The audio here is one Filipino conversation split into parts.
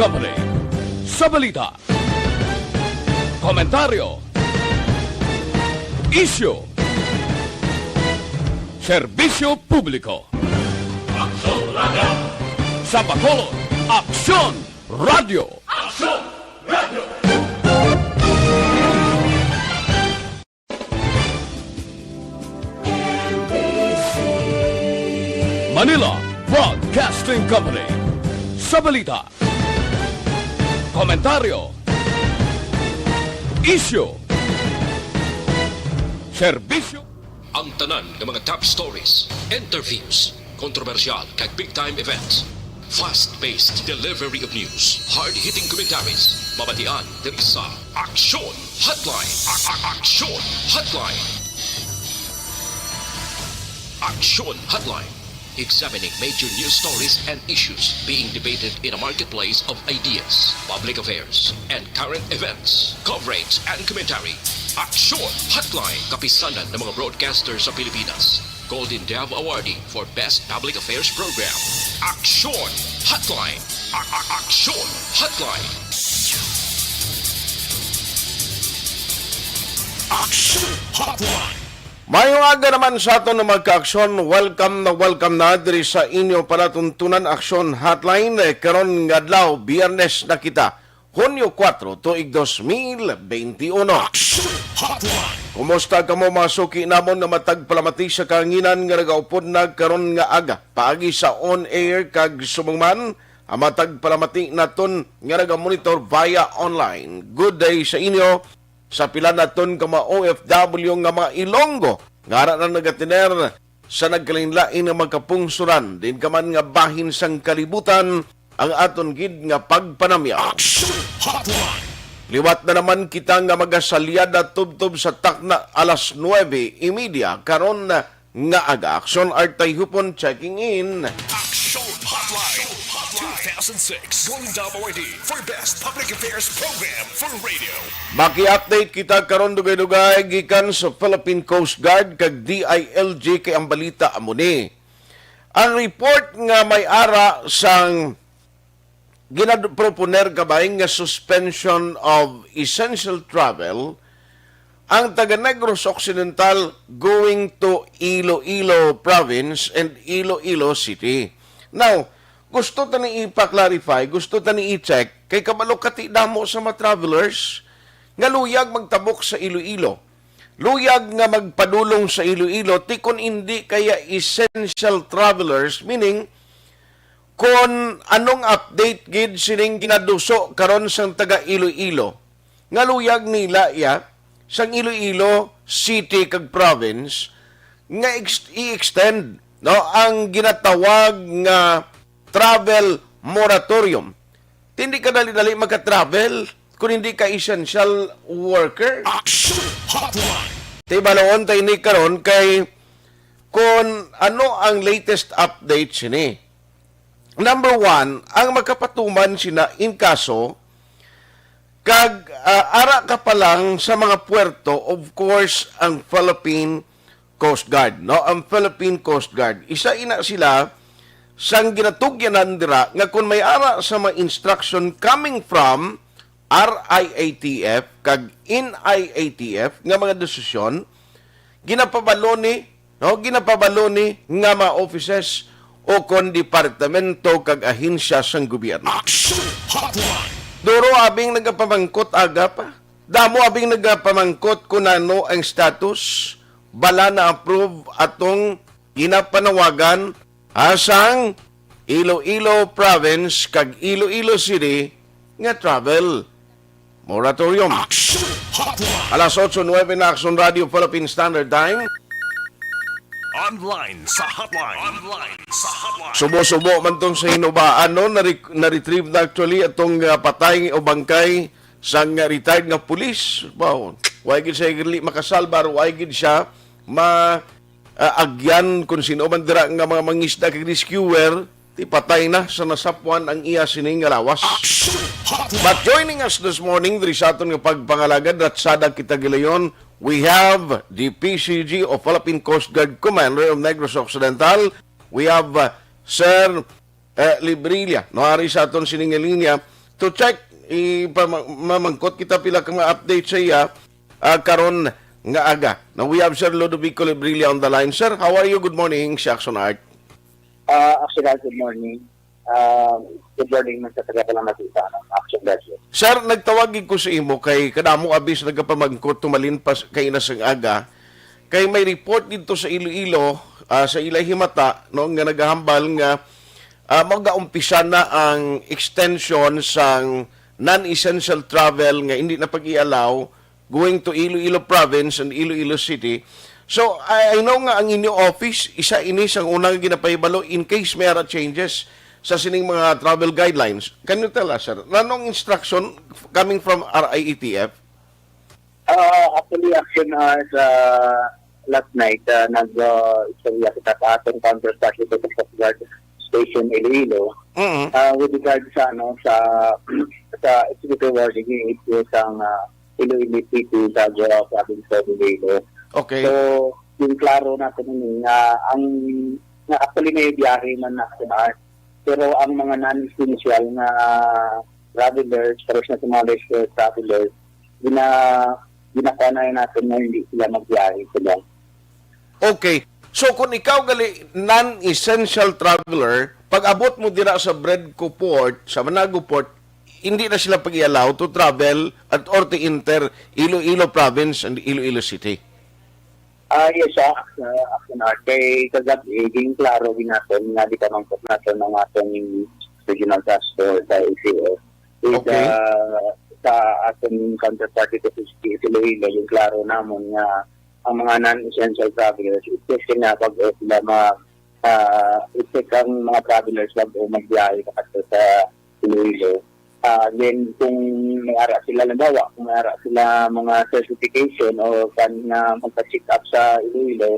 Company. Sa balita, komentaryo, issue, serbisyo publiko. Aksyon Radio! Sa Bacolod, Aksyon Radio! Aksyon Radio! Manila Broadcasting Company. Sa balita, komentaryo, issue, serbisyo. Ang tanan ng mga top stories, interviews, kontrobersyal kag big-time events, fast-paced delivery of news, hard-hitting commentaries, mabatian diri sa Aksyon Hotline. Aksyon Hotline. Aksyon Hotline. Examining major news stories and issues being debated in a marketplace of ideas, public affairs, and current events. Coverage and commentary. Aksyon Hotline. Kapisanan ng mga broadcasters sa Pilipinas. Golden Dove Awardee for Best Public Affairs Program. Aksyon Hotline. Aksyon Hotline. Aksyon Hotline. Mayong aga naman sa ato na magka-aksyon. Welcome na diri sa inyo palatuntunan Aksyon Hotline. Karon nga adlaw, Biyernes na kita, Hunyo 4, tuig 2021. Aksyon Hotline. Kumusta ka mo mga suki namon na matagpalamati sa kahanginan nga nagaupod na karon nga aga? Paagi sa on-air kag sumangman, ang matagpalamati naton nga nagamonitor via online. Good day sa inyo. Sa pila naton ka mga OFW nga mga Ilonggo, ngara na nagatiner sa nagkalinlain nga magkapungsuran, din ka man nga bahin sang kalibutan, ang aton gid nga pagpanamya. Aksyon Hotline. Liwat na naman kita nga magasalyada tubtob sa takna alas 9:30 karon nga aga. Aksyon Artay Hupon checking in. Aksyon Hotline 2006 Golden Dove Awardee for Best Public Affairs Program for Radio. Maki-update kita karon dugay-dugay gikan sa Philippine Coast Guard kag DILG kay ang balita amo ni. Ang report nga may ara sang ginaproponer kabay nga suspension of essential travel ang taga Negros Occidental going to Iloilo Province and Iloilo City. Now, gusto tani ipa-clarify, gusto tani i-check, kay kabalo kati damo sa mga travelers, nga luyag magtabok sa Iloilo. Luyag nga magpadulong sa Iloilo, tikon hindi kaya essential travelers, meaning, kung anong update gid sining ginaduso karon sang taga Iloilo, nga luyag nila sang Iloilo City kag province, nga i-extend no ang ginatawag nga travel moratorium. Hindi ka dali-dali magka-travel kung hindi ka essential worker. Aksyon Hotline. Tibaloon tayo ni karon kay kung ano ang latest update sini. Number 1, ang magkapatuman sina in kaso kag ara ka pa lang sa mga puerto, of course, ang Philippine Coast Guard. No? Ang Philippine Coast Guard. Isa ina sila sang ginatugyanan dira nga kung may ara sa mga instruction coming from RIATF kag NIATF nga mga desisyon ginapabalo ni nga mga offices o kon departamento kag ahensya sang gobyerno. Aksyon Hotline. Duro abing nagapamangkot aga pa. Damo abing nagapamangkot kung ano ang status bala na approve atong ginapanawagan asang Iloilo Province kag Iloilo City nga travel moratorium. Aksyon Hotline. Alas 8:09 na Aksyon Radio Philippine Standard Time. Online sa hotline. Online sa hotline. Subo-subo man tong sa hinubaan no, na-retrieve na actually atong patay o bangkay sang retired nga pulis. Wow. Why gid siya makasalbar, why gid siya agyan kung sino man dira nga mga mangisda kag rescuer, ti patay na sa nasapwan ang iya sining nga lawas. But joining us this morning diri sa aton nga pagpangalagad at sada kita gilayon, we have the PCG of Philippine Coast Guard Commander of Negros Occidental. We have Sir Librilla. No, ari sa aton sining linya to check mamangkot kita pila ka mga update sa iya karon nga aga. Now we have Sir Ludovico Librilla on the line. Sir, how are you? Good morning, Jackson Art. Actually, good morning. Good morning man sa taga-Palamat sa Action Graduate. Sir, nagtawagin ko sa imo kay kadamo abis nagapamangkot tumalinpas kay nasang aga. Kay may report dito sa Iloilo, sa Ilay Himata, no, nga naghahambal nga mag-aumpisa na ang extension sang non-essential travel nga hindi na pag-ialaw going to Iloilo Province and Iloilo City. So, I know nga ang inyo office, isa ini sang unang ginapahibalo in case may ara changes sa sining mga travel guidelines. Can you tell us, sir, anong instruction coming from RIETF? Actually, Action last night, nag-istorya kita sa ating counterpart dito sa Coast Guard Station Iloilo. With regard sa executive order issue sa Iloilo City sa province of Iloilo. Okay. So, yung klaro natin nga actually may biyahe man na sa pero ang mga non-essential na travelers, pero na sa mga leisure travelers, ginakanay natin na hindi sila magbiyahe sila. Okay. So kung ikaw gali non-essential traveler, pag abot mo dira sa Bredco Port, sa Manago Port, hindi na sila pag-i-allow to travel at or to enter Iloilo Province and Iloilo City. Yes, Action Art. Kay kagabi, yung klaro natin nga di ka mangkot natin ng ating regional task force sa ACO. Okay. Sa ating counterpart dito sa Iloilo, yung klaro namon nga ang mga non-essential travelers, especially na pag sila ang mga travelers wag o magbiyahe kapag sa Iloilo. Then kung may ara sila nagawa, kung may ara sila mga certification o na magpa-check up sa Iloilo,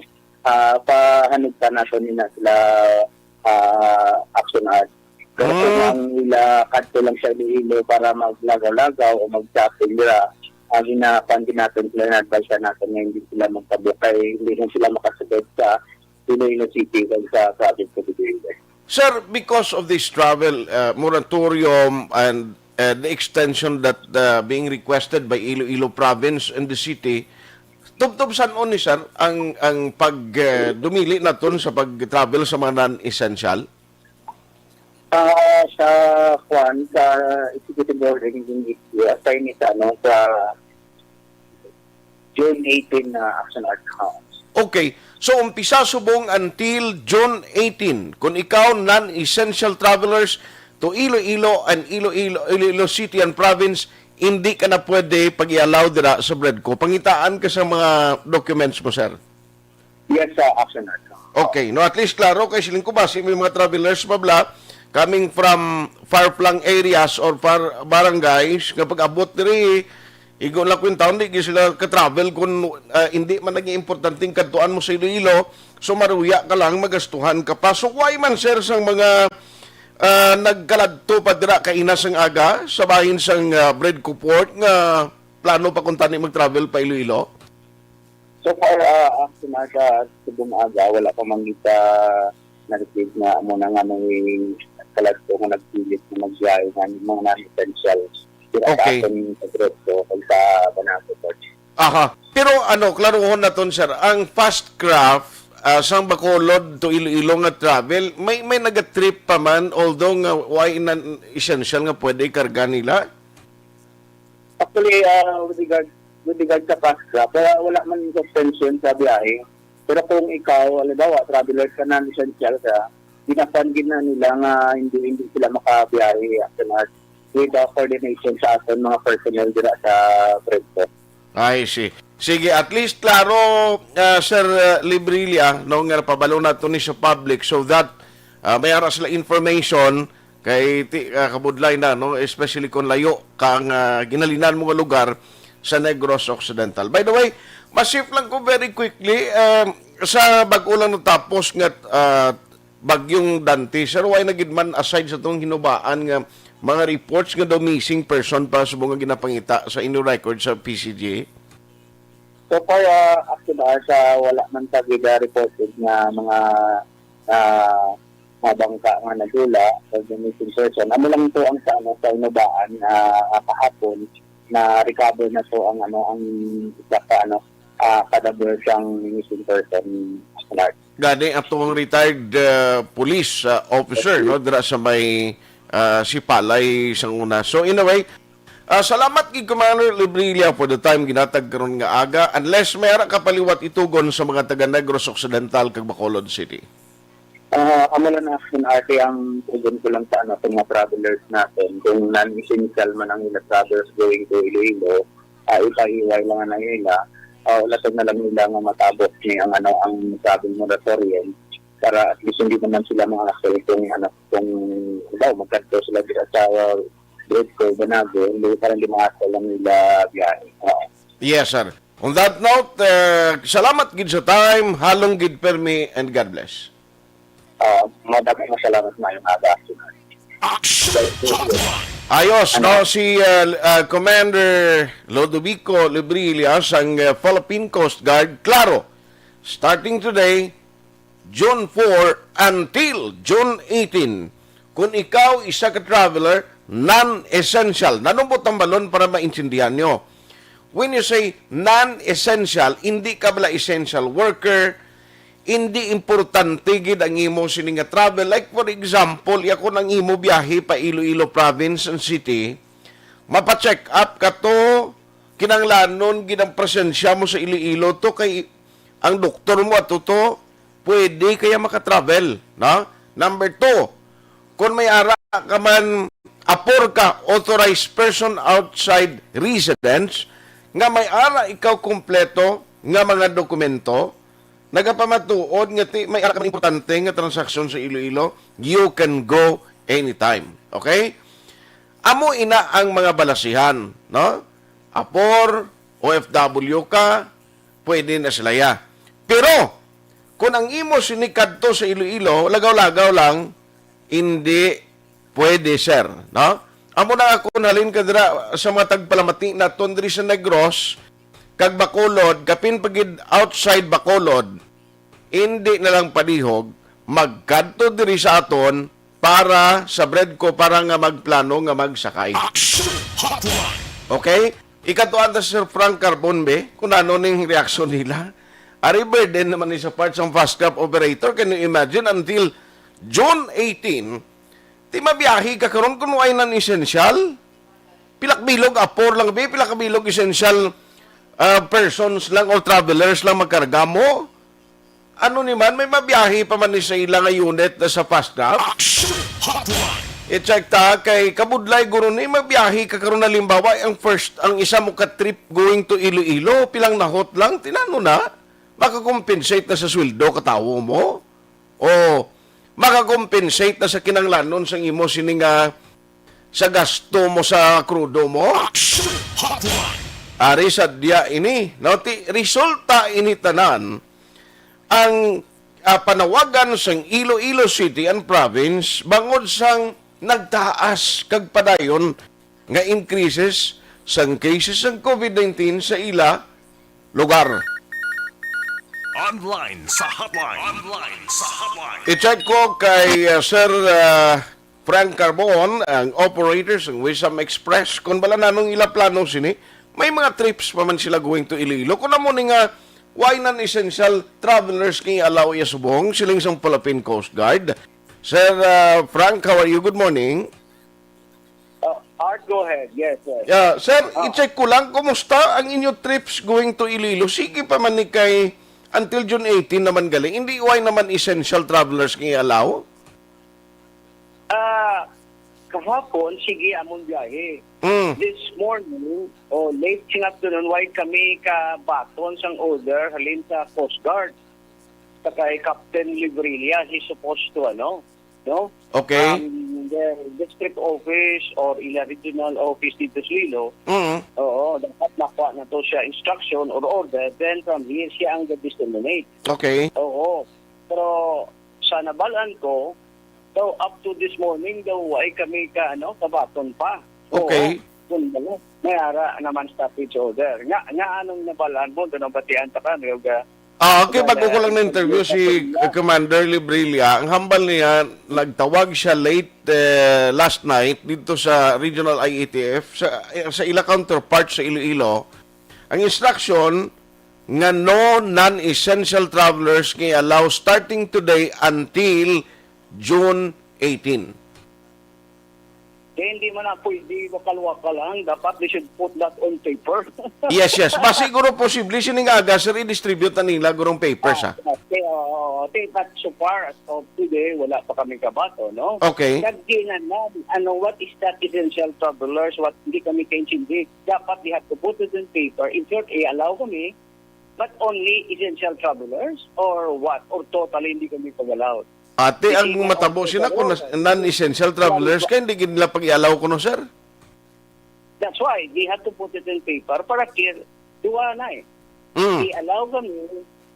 pahanugtan natin nila sila Action Art. Pero kung ang nila kadto lang sa Iloilo para maglagaw-lagaw o mag-shopping nila, ginapan natin sila, na-advise natin na hindi sila magpabukay, hindi na sila makasabot sa Iloilo City o sa province of Iloilo. Sir, because of this travel moratorium and the extension that being requested by Iloilo Province and the city, tubtob saan ni sir ang dumili naton sa pag-travel sa mga non-essential? Sa executive order, hindi assign ito sa June 18 na Action Art House. Okay. So, umpisa subong until June 18. Kung ikaw, non-essential travelers to Iloilo and Iloilo City and Province, hindi ka na pwede pag-i-allow dira sa Bredco. Pangitaan ka sa mga documents mo, sir. Yes, Action Art House. Okay. No, at least klaro kay siling kubasi may mga travelers pabla coming from far-flung areas or far barangays kapag abot diri igo lang kung taon, di sila ka-travel kung hindi man naging importanteng kantuan mo sa Iloilo, so maruya ka lang, magastuhan ka pa. So why man, sir, sang mga nagkaladto pa dira kainas ang aga, sa bahin sang Bredco Port, nga plano pa kung tani mag-travel pa Iloilo? So far, Action Art subong aga, wala pa mangita na-receive na muna nga may kaladto nga nagpilit na magbiyahe ng mga non-essentials. Okay. Aha. Pero klaruhon na ton, sir, ang fast craft sang Bacolod to Iloilo nga travel, may nagatrip pa man, although nga why essential nga pwede ikarga nila? Actually, with regard sa fast craft, wala man suspension sa biyahe. Pero kung ikaw, halimbawa, traveler ka na, essential ka, pinapangin na nila nga hindi sila makabiyahe after with the coordination sa atin mga personnel dira sa Bredco. I see. Sige, at least klaro, Sir Librilla, no, nga napabalo na ito ni sa public so that may ara sila information kay kabudlay na, no, especially kung layo kang ginalinan mo nga lugar sa Negros Occidental. By the way, masif lang ko very quickly, sa bag-o lang natapos nga bagyong Dante, sir, why nagidman aside sa itong hinubaan nga mga reports nga daw missing person pa sa mga ginapangita sa inyo record sa PCGA? So far, actually, wala man reported nga mga mabangka nga nadula sa missing person. Ano lang ito ang sa inubaan kahapon na recover na to ang isa kadaber siyang missing person. Gani atong retired police officer no dira sa may Sipalay sang una. So in a way, salamat kay Commander Librilla for the time ginatag karon nga aga, unless may ara kapaliwat itugon sa mga taga Negros Occidental kag Bacolod City. Amo lang na arte ang tugon ko lang sa mga travelers natin. Kung non-essential man ang ilang travelers going to Iloilo, ipa-iway lang na nila. Latag na lang nila nga matabot ni ang travel moratorium para at least hindi naman sila mga asal kung magkanto sila sa Great ko, Banago, hindi parang di mga asal lang nila biyahe. Yes, sir. On that note, salamat gid sa time, halong gid permi, and God bless. Madaming masalamat na yung aga. Ayos, no? Si Commander Lodovico Librilla sang Philippine Coast Guard. Klaro, starting today, June 4 until June 18, kung ikaw isa ka traveler, non-essential. Nanubot ang balon para maintindihan nyo. When you say non-essential, hindi ka bala essential worker, hindi importante gid ang imo sini nga travel. Like for example, ako nang imo biyahe pa Iloilo Province and City, mapa-check up ka to, kinanglanon gid ang presensya mo sa Iloilo to kay ang doktor mo ato to, pwede kaya makatravel, no? Number 2, kung may ara ka man apor ka authorized person outside residence nga may ara ikaw kompleto nga mga dokumento, nagapamatuod nga may ara ka importante nga transaksyon sa Iloilo, you can go anytime. Okay? Amo ina ang mga balasihan, no? Apor, OFW ka, pwede na sila ya. Pero kung ang imo sinikad to sa Iloilo, lagaw-lagaw lang, hindi pwede, sir. No? Amo na ako nalin ka dira sa mga tagpalamati na tondri sa Negros, kag Bacolod, kapin pagid outside Bacolod, hindi na lang padihog, magkadto diri sa aton para sa bread ko para nga magplano nga magsakay. Okay? Ikatuan ta Sir Frank Carbonbe, kung ano ning reaksyon nila. Ari burden naman ni sa parts ng fast cab operator. Can you imagine until June 18, di mabiyahe ka karon kung ay non-essential? Pilak-bilog, apor lang, pilak-bilog essential persons lang or travelers lang magkarga mo. Ano ni man, may mabiyahe pa man ni sa ilang unit na sa fast cab. I-check ta kay kabudlay guro ni mabiyahe ka karon na limbawa ang isa mo ka trip going to Iloilo, pilang nahot lang, tinano na. Makakompensate na sa sweldo katawo mo? O makakompensate na sa kinanglanon sa imo sininga sa gasto mo sa krudo mo? Ari sadya ini. No, resulta ini tanan ang panawagan sang Iloilo City and Province bangod sang nagtaas kag padayon nga increases sang cases ng COVID-19 sa ila lugar. Online sa hotline. I-check ko kay Sir Frank Carbon, ang operators ng Wisam Express. Kung bala nanong ila plano sini, may mga trips pa man sila going to Iloilo. Kung namo ni nga, why non-essential travelers kay alaw iya subong, siling sang Philippine Coast Guard. Sir Frank, how are you? Good morning. Art, go ahead. Yes, sir. Sir, i-check ko lang, kumusta ang inyo trips going to Iloilo? Sige pa man ni kay until June 18 naman galing. Hindi why naman essential travelers kay alaw? Kahapon, sige among biyahe. This morning, late sing afternoon, why kami baton sang order halin sa Coast Guard. Sa kay Captain Librilla, he's supposed to, no? Okay. The district office or ila regional office dito sa Iloilo, dapat nakuha na to siya instruction or order, then from here siya ang disseminate. Okay. Oo. Pero sa nabalaan ko, daw up to this morning daw ay kami kabaton pa. Okay. Kung may ara naman stoppage order. Nga anong nabalaan mo, doon ang batian ta ka, Okay, bago ko lang na-interview si Commander Librilla, ang hambal niya, nagtawag siya late last night dito sa Regional IETF, sa ila counterpart sa Iloilo. Ang instruction nga no non-essential travelers may allow starting today until June 18. Kaya hindi man na pwede wakal-wakal lang. Dapat they should put that on paper. Yes. Ba siguro posible sining aga sir i-distribute na nila gurong papers ha. Okay, but so far as of today, wala pa kami kabato, no? Okay. Nagdinan na, what is that essential travelers, what hindi kami kaintindi. Dapat they have to put it in paper. In short, allow kami, but only essential travelers or what? Or totally hindi kami pag-allowed. Ate, ang matabo sila kung non-essential travelers, kaya hindi nila pag-ialaw ko no, sir? That's why they have to put it in paper para clear. Duwa na eh. I-allow kami,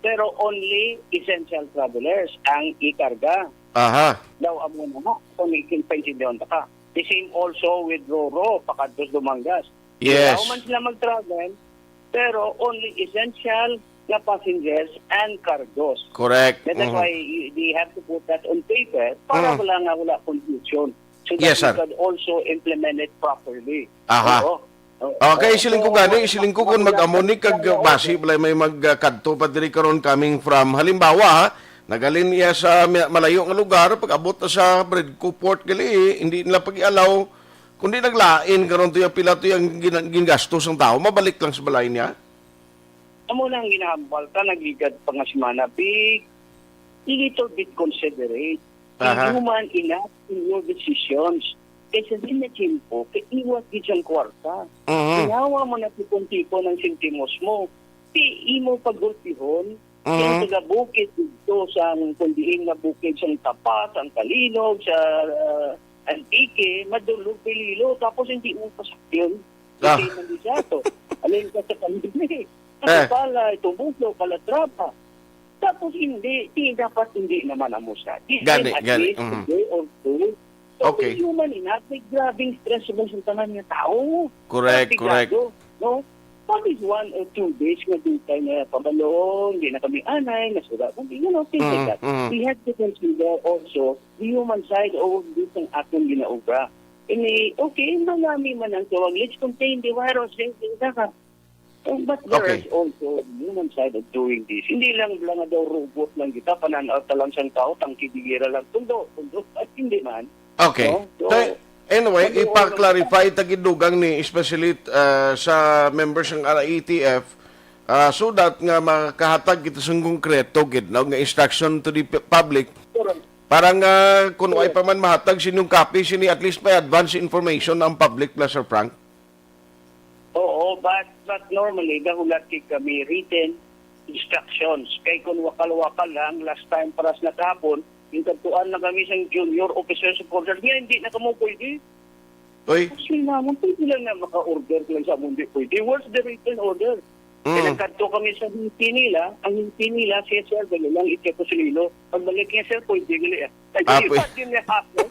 pero only essential travelers ang ikarga. Aha. Daw amo na mo, kung ikinpaintindihan ka. The same also with Roro, Pakados, Dumangas. Yes. Allow man sila mag-travel, pero only essential na passengers and cargos. Correct. That's why they have to put that on paper para wala confusion. So that Yes, sir. you can also implement it properly. Aha. Oo. Okay, isiling ko kung mag-amoni kag basi balay may magkadto pa diri karon coming from halimbawa nagalin niya sa malayo nga lugar pag abot na sa Bredco Port gali hindi nila pag-ialaw kundi naglain karon to yung pila to yung gingastos ng tao mabalik lang sa balay niya. Amo lang ginahambal ka, nagigad pa nga si Mana, be a little bit considerate. Aha. Human enough in your decisions. Kaysa din na timpo, kaya iwas di siyang kwarta. Inawa mo na tipon-tipo ng sentimos mo. Di imo pagulpihon, yung taga-bukid dito sa kundiin na bukid sa Tapas, ang Kalinog, sa Antique, madulog pililo, tapos hindi mo pasakyon. Hindi man di siya to. Alin ka sa Kalinog pala, tumuglo, palatrapa. Tapos hindi dapat hindi naman amusa. Gani. Day or two. So, Okay. human enough, may grabing stress sa tanan ng tao. Correct. No? That is 1 or 2 days na doon tayo na pabalong, hindi na kami anay, nasura kami, things like that. We have to consider also the human side of this ang atong ginaubra. Okay, marami man ang tawag, let's contain the virus, but there is also the human side of doing this. Hindi lang daw robot lang kita, pananaw lang siyang tao, tangkidigira lang, tundo, at hindi man. Okay. No? So, anyway, ipa-clarify tagidugang ni especially sa members ng RITF so that nga makahatag kita sa konkreto gid no nga instruction to the public parang kung ay pa man mahatag sinong copy sini at least may advance information ang public plus Sir Frank. Oo, but normally, gahulat kami written instructions. Kaya kung wakal-wakal lang, last time paras na kahapon, yung katuan na kami sa junior officer supporter, hindi na kamo pwede. Oy. Actually naman, pwede lang na maka-order lang sa mundi pwede. What's the written order? Kaya nagkanto kami sa hinti nila, ang hinti nila, siya sir, gano'n lang, ito sa lilo. Pagbalik niya sir, pwede gali. Kaya what yun na happen?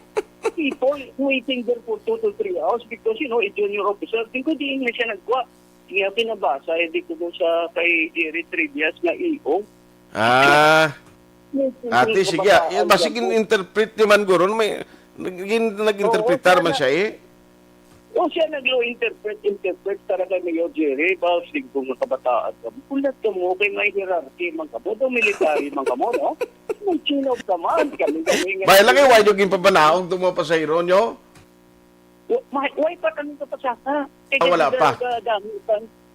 People waiting there for 2 to 3 hours because, a junior officer, tingko di na siya nagwa. Kaya pinabasa, di ko doon sa kay Eritreas na EO. Ate, sige. Basigin interpret naman guro. May nag-interpretar man siya eh. O siya interpret para kay Mayor Jerry, ba, sigong mga kabataan ka. Kulat ka mo, kay may hierarchy man ka mo, daw military man ka mo, no? May chinog ka man. Bahay lang why yung papanaong tumapasayro nyo? Why pa kami kapasaka? Wala pa.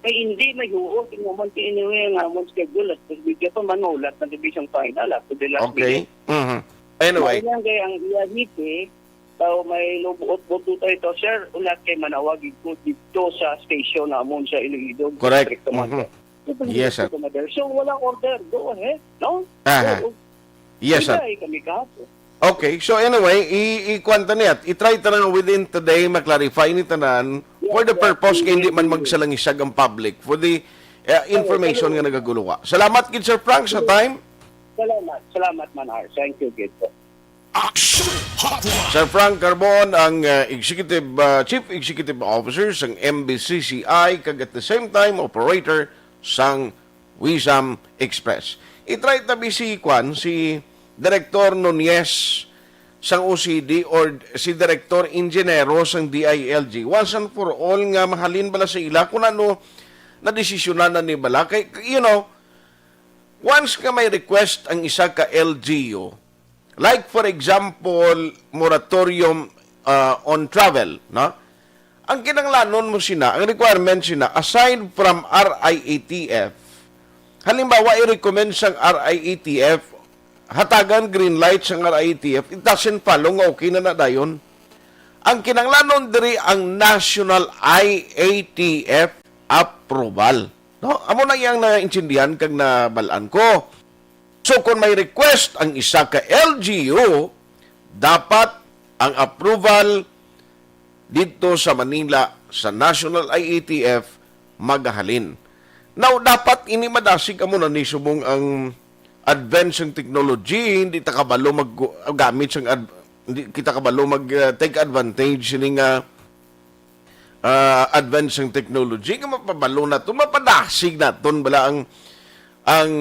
May hindi, may huo. Tingnan mo, anyway, nga mo schedule. At bigyan pa manulat na division final. After the last Okay. Anyway. Kaya ang iyanite, tao may lubuot-buto tayo ito, sir, ulat kay manawag ko dito sa station na amon sa Iloilo. Correct. Yes, sir. So, walang order. Go ahead. No? Yes, sir. Kami kahapon. Okay, so anyway, i-kwanta niya. I-try tanan within today, maklarify ni tanan for the purpose kaya hindi man magsalangisag ang public for the information nga nagagulo ka. Salamat, kid Sir Frank, sa time. Salamat, Manar. Thank you, kid. Sir Frank Carbon, ang Chief Executive Officer ng MBCCI, kag at the same time, operator sang Wisam Express. i-try tabi si Director Nunez sang OCD or si Director Ingenero sang DILG. Once and for all nga mahalin bala sa ila kung ano na desisyonan na ni bala. Kay, once ka may request ang isa ka LGU, like for example, moratorium on travel, no? Ang kinanglanon mo sina, ang requirement sina, aside from RIATF, halimbawa, i-recommend sang RIATF, hatagan green light sang RIATF, it doesn't follow nga okay na dayon. Ang kinanglanon diri ang National IATF approval. No? Amo na iyang naintindihan kag nabalaan ko. So, kung may request ang isa ka LGU, dapat ang approval dito sa Manila, sa National IATF, maghahalin. Now, dapat ini madasig amo na ni subong ang advancing technology, hindi ta kabalo gamit sang hindi kita kabalo take advantage ning advancing technology nga mapabalo na to, mapadasig na ton bala ang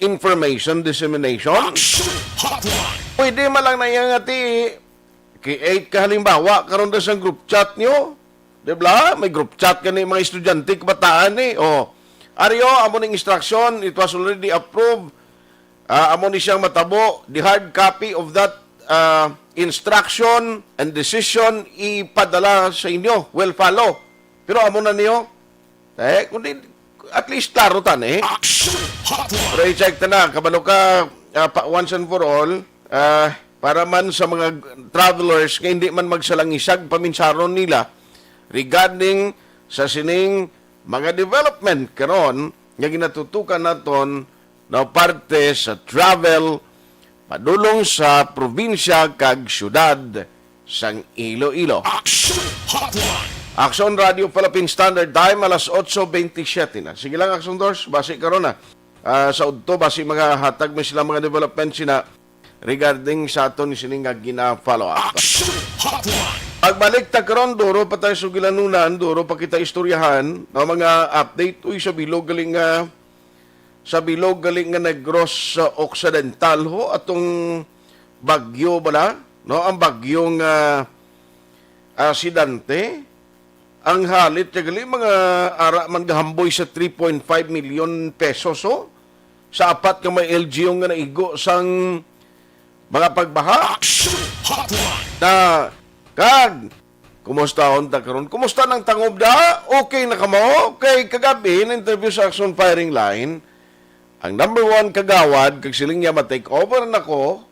information dissemination. Pwede malang na yang ati create ka halimbawa karon da sa group chat nyo, diba? May group chat ka ni mga estudyante kabataan Aryo, amo ning instruction, it was already approved. Amo ni siyang matabo, the hard copy of that instruction and decision ipadala sa inyo. Well follow. Pero amo na niyo. Kundi at least klaro tan Pero i-check na kabalo ka once and for all. Para man sa mga travelers nga hindi man magsalangisag paminsaron nila regarding sa sining mga development karon nga ginatutukan naton na parte sa travel padulong sa probinsya kag syudad sang Iloilo. Action Radio Philippine Standard Time alas 8:27 na. Sige lang Action Doors, basi karon na. Sa udto basi mga hatag mo sila mga development sina regarding sa aton sining nga gina-follow up. Pagbalik ta karon duro pa tayo sa gilanunan, duro pa kita istoryahan ng mga update sa bilog galing nga Negros Occidental ho atong bagyo bala, no? Ang bagyong asidante ang halit gali mga ara man gahamboy sa 3.5 million pesos sa apat ka may LGU nga naigo sang mga pagbaha na kag kumusta ta karon? Kumusta nang tangob da? Okay na kamo? Okay, kagabi na interview sa Action Firing Line ang number 1 kagawad kag siling niya ma-take over nako.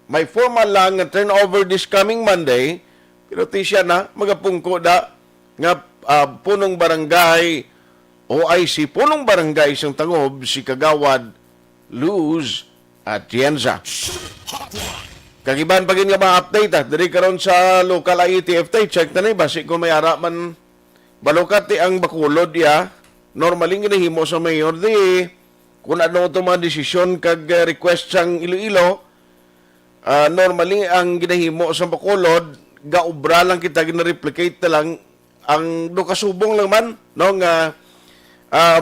May formal lang nga turnover this coming Monday pero tisya na magapungko da nga punong barangay OIC punong barangay isang tangob si kagawad Luz Atienza. Kagiban pagin nga mga update diri karon sa local IATF check na ni basi kung may ara man balukat ang Bacolod normally ginahimo sa mayor kung ano ito mga desisyon kag request sang Iloilo normally ang ginahimo sa Bacolod gaubra lang kita gina-replicate na lang ang kasubong lang man no nga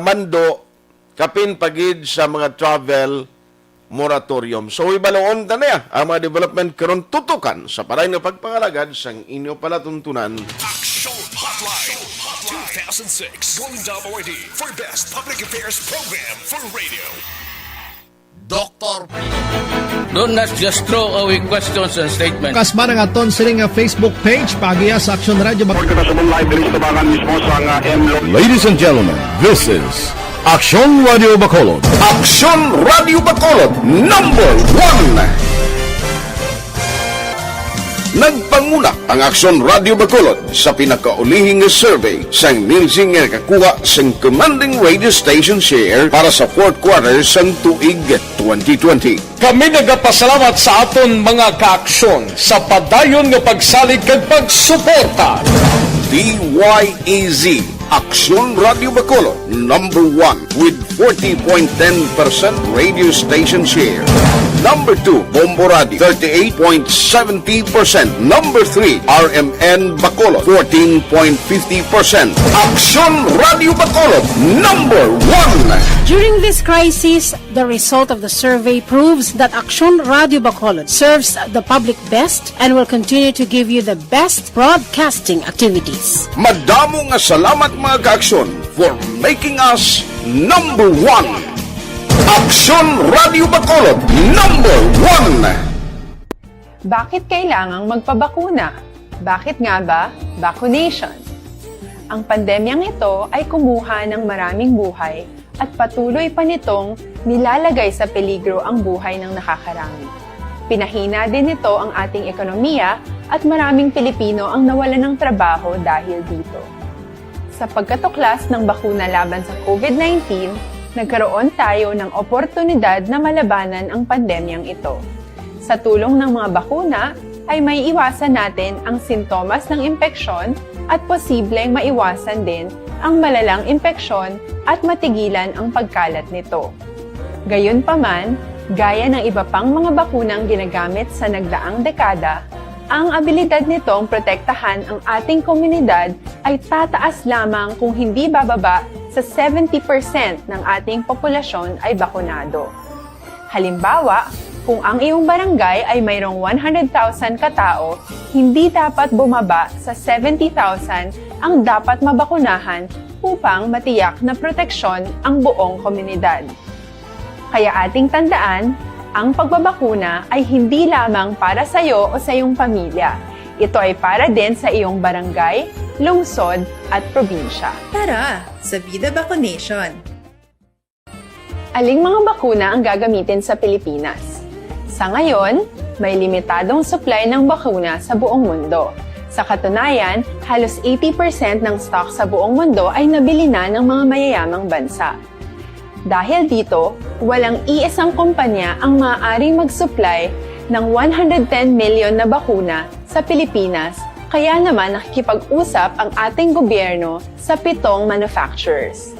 mando kapin pagid sa mga travel moratorium. So, ibaloon na niya ang mga development karon tutukan sa paray na pagpangalagad sang inyo palatuntunan. Action Hotline 2006 Golden Dome Award for Best Public Affairs Program for Radio. Dr. Do not just throw away questions and statements. Kasma ng aton siling Facebook page pagiya sa Action Radio. Ladies and gentlemen, this is Action Radio Bacolod. Action Radio Bacolod number 1. Nagpanguna ang Action Radio Bacolod sa pinakaulihing survey sang Nielsen nga kakuha sang commanding radio station share para sa fourth quarter sang tuig 2020. Kami nagapasalamat sa aton mga kaaksyon sa padayon nga pagsalig kag pagsuporta. DYEZ Action Radio Bacolod number 1 with 40.10% radio station share. Number 2, Bomboradi, 38.70%. Number 3, RMN Bacolod, 14.50%. Aksyon Radio Bacolod, number 1. During this crisis, the result of the survey proves that Aksyon Radio Bacolod serves the public best and will continue to give you the best broadcasting activities. Madamo nga salamat mga ka-aksyon for making us number 1. Aksyon Radio Bacolod, number 1. Bakit kailangang magpabakuna? Bakit nga ba vaccination? Ang pandemyang ito ay kumuha ng maraming buhay at patuloy pa nitong nilalagay sa peligro ang buhay ng nakakarami. Pinahina din nito ang ating ekonomiya at maraming Pilipino ang nawalan ng trabaho dahil dito. Sa pagkatuklas ng bakuna laban sa COVID-19, nagkaroon tayo ng oportunidad na malabanan ang pandemyang ito. Sa tulong ng mga bakuna, ay may iwasan natin ang sintomas ng impeksyon at posibleng maiwasan din ang malalang impeksyon at matigilan ang pagkalat nito. Gayunpaman, gaya ng iba pang mga bakunang ginagamit sa nagdaang dekada, ang abilidad nitong protektahan ang ating komunidad ay tataas lamang kung hindi bababa sa 70% ng ating populasyon ay bakunado. Halimbawa, kung ang iyong barangay ay mayroong 100,000 katao, hindi dapat bumaba sa 70,000 ang dapat mabakunahan upang matiyak na proteksyon ang buong komunidad. Kaya ating tandaan, ang pagbabakuna ay hindi lamang para sa iyo o sa iyong pamilya. Ito ay para din sa iyong barangay, lungsod at probinsya. Tara, sa Vida Vaccination! Aling mga bakuna ang gagamitin sa Pilipinas? Sa ngayon, may limitadong supply ng bakuna sa buong mundo. Sa katunayan, halos 80% ng stock sa buong mundo ay nabili na ng mga mayayamang bansa. Dahil dito, walang iisang kumpanya ang maaaring mag-supply ng 110 million na bakuna sa Pilipinas, kaya naman nakikipag-usap ang ating gobyerno sa 7 manufacturers.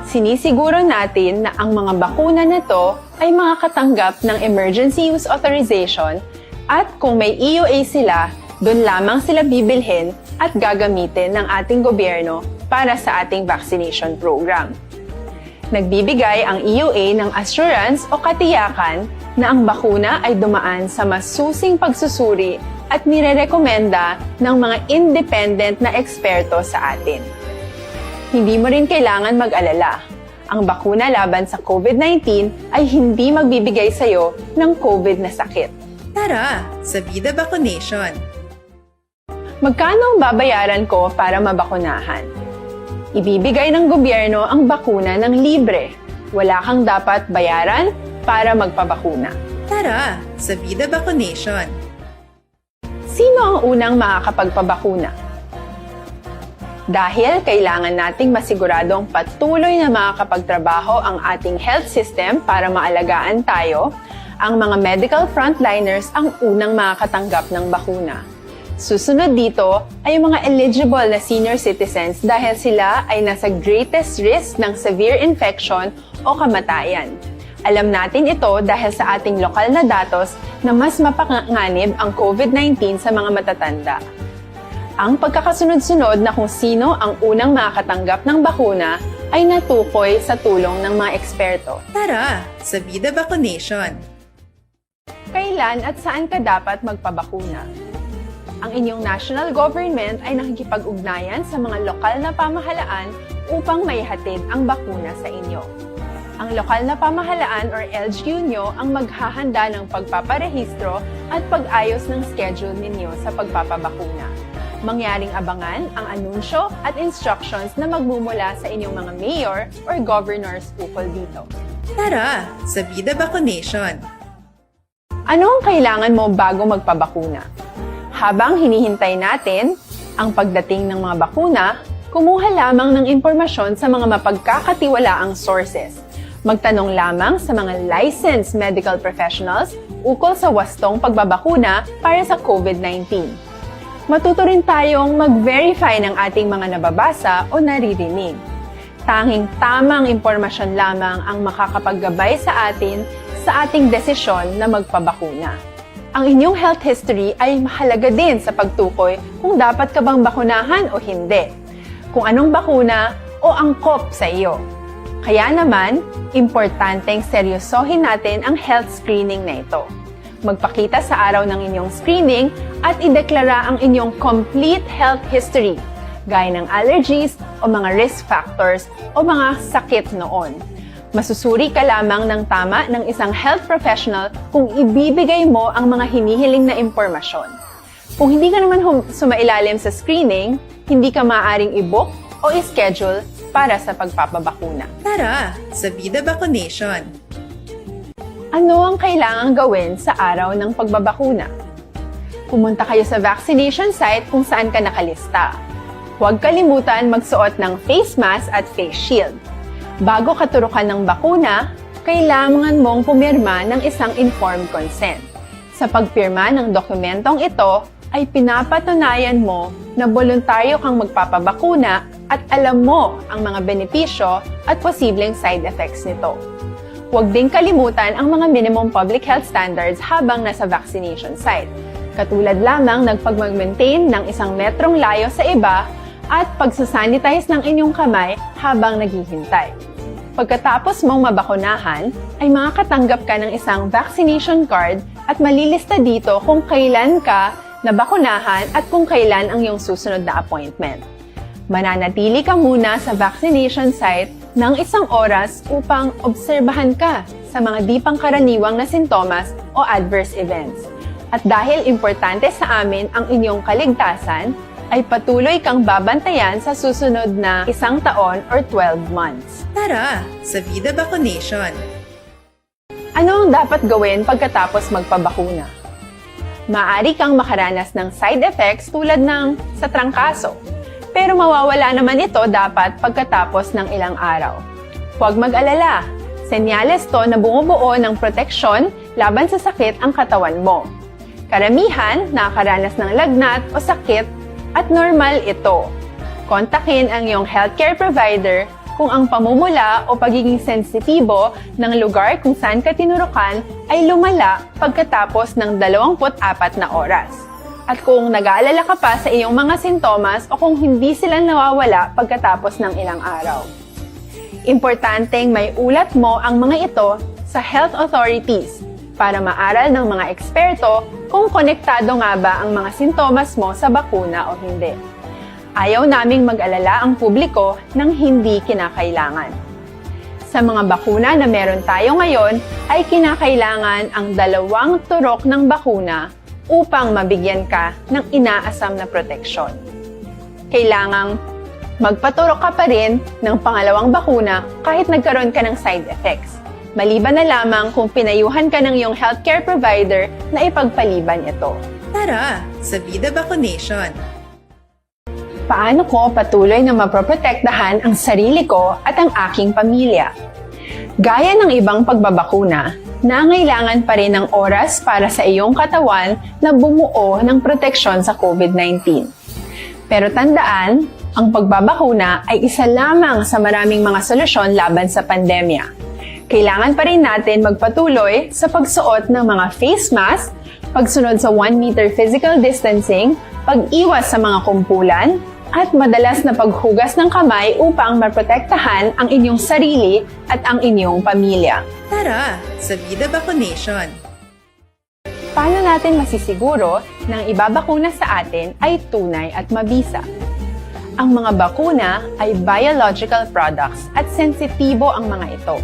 Sinisiguro natin na ang mga bakuna na to ay makakatanggap ng Emergency Use Authorization at kung may EUA sila, doon lamang sila bibilhin at gagamitin ng ating gobyerno para sa ating vaccination program. Nagbibigay ang EUA ng assurance o katiyakan na ang bakuna ay dumaan sa masusing pagsusuri at nirerekomenda ng mga independent na eksperto sa atin. Hindi mo rin kailangan mag-alala. Ang bakuna laban sa COVID-19 ay hindi magbibigay sa iyo ng COVID na sakit. Tara, sa Vida Vaccination! Magkano ang babayaran ko para mabakunahan? Ibibigay ng gobyerno ang bakuna ng libre. Wala kang dapat bayaran para magpabakuna. Tara, sa Vida Vaccination! Sino ang unang makakapagpabakuna? Dahil kailangan nating masiguradong patuloy na makakapagtrabaho ang ating health system para maalagaan tayo, ang mga medical frontliners ang unang makakatanggap ng bakuna. Susunod dito ay yung mga eligible na senior citizens dahil sila ay nasa greatest risk ng severe infection o kamatayan. Alam natin ito dahil sa ating lokal na datos na mas mapanganib ang COVID-19 sa mga matatanda. Ang pagkakasunod-sunod na kung sino ang unang makakatanggap ng bakuna ay natukoy sa tulong ng mga eksperto. Tara, sa Vida Vaccination! Kailan at saan ka dapat magpabakuna? Ang inyong national government ay nakikipag-ugnayan sa mga lokal na pamahalaan upang maihatid ang bakuna sa inyo. Ang lokal na pamahalaan or LGU nyo ang maghahanda ng pagpaparehistro at pag-ayos ng schedule ninyo sa pagpapabakuna. Mangyaring abangan ang anunsyo at instructions na magmumula sa inyong mga mayor or governors ukol dito. Tara, sa Vida Vaccination! Ano ang kailangan mo bago magpabakuna? Habang hinihintay natin ang pagdating ng mga bakuna, kumuha lamang ng impormasyon sa mga mapagkakatiwalaang sources. Magtanong lamang sa mga licensed medical professionals ukol sa wastong pagbabakuna para sa COVID-19. Matuto rin tayong mag-verify ng ating mga nababasa o naririnig. Tanging tamang impormasyon lamang ang makakapaggabay sa atin sa ating desisyon na magpabakuna. Ang inyong health history ay mahalaga din sa pagtukoy kung dapat ka bang bakunahan o hindi, kung anong bakuna o angkop sa iyo. Kaya naman, importanteng seryosohin natin ang health screening na ito. Magpakita sa araw ng inyong screening at ideklara ang inyong complete health history, gaya ng allergies o mga risk factors o mga sakit noon. Masusuri ka lamang ng tama ng isang health professional kung ibibigay mo ang mga hinihiling na impormasyon. Kung hindi ka naman sumailalim sa screening, hindi ka maaaring i-book o i-schedule para sa pagpapabakuna. Tara sa Vida Vaccination! Ano ang kailangang gawin sa araw ng pagbabakuna? Pumunta kayo sa vaccination site kung saan ka nakalista. Huwag kalimutan magsuot ng face mask at face shield. Bago katurukan ng bakuna, kailangan mong pumirma ng isang informed consent. Sa pagpirma ng dokumentong ito, ay pinapatunayan mo na voluntaryo kang magpapabakuna at alam mo ang mga benepisyo at posibleng side effects nito. Huwag din kalimutan ang mga minimum public health standards habang nasa vaccination site. Katulad lamang ng pag-maintain ng 1 metrong layo sa iba at pagsasanitize ng inyong kamay habang naghihintay. Pagkatapos mong mabakunahan, ay makakatanggap ka ng isang vaccination card at malilista dito kung kailan ka nabakunahan at kung kailan ang iyong susunod na appointment. Mananatili ka muna sa vaccination site ng 1 oras upang obserbahan ka sa mga di pangkaraniwang na sintomas o adverse events. At dahil importante sa amin ang inyong kaligtasan, ay patuloy kang babantayan sa susunod na 1 taon or 12 months. Tara sa Vida Vaccination! Ano ang dapat gawin pagkatapos magpabakuna? Maaari kang makaranas ng side effects tulad ng sa trangkaso, pero mawawala naman ito dapat pagkatapos ng ilang araw. Huwag mag-alala, senyales to na bumubuo ng proteksyon laban sa sakit ang katawan mo. Karamihan nakakaranas ng lagnat o sakit at normal ito. Kontakin ang iyong healthcare provider kung ang pamumula o pagiging sensitibo ng lugar kung saan ka tinurukan ay lumala pagkatapos ng 24 na oras. At kung nag-aalala ka pa sa iyong mga sintomas o kung hindi sila nawawala pagkatapos ng ilang araw. Importanteng may ulat mo ang mga ito sa health authorities para maaral ng mga eksperto kung konektado nga ba ang mga sintomas mo sa bakuna o hindi. Ayaw naming mag-alala ang publiko ng hindi kinakailangan. Sa mga bakuna na meron tayo ngayon, ay kinakailangan ang 2 turok ng bakuna upang mabigyan ka ng inaasam na proteksyon. Kailangang magpaturok ka pa rin ng pangalawang bakuna kahit nagkaroon ka ng side effects. Maliban na lamang kung pinayuhan ka ng iyong healthcare provider na ipagpaliban ito. Tara sa Vida Vaccination! Paano ko patuloy na maproprotektahan ang sarili ko at ang aking pamilya? Gaya ng ibang pagbabakuna, nangailangan pa rin ng oras para sa iyong katawan na bumuo ng proteksyon sa COVID-19. Pero tandaan, ang pagbabakuna ay isa lamang sa maraming mga solusyon laban sa pandemya. Kailangan pa rin natin magpatuloy sa pagsuot ng mga face mask, pagsunod sa 1 meter physical distancing, pag-iwas sa mga kumpulan, at madalas na paghugas ng kamay upang maprotektahan ang inyong sarili at ang inyong pamilya. Tara sa Vida Vaccination! Paano natin masisiguro na ang ibabakuna sa atin ay tunay at mabisa? Ang mga bakuna ay biological products at sensitibo ang mga ito.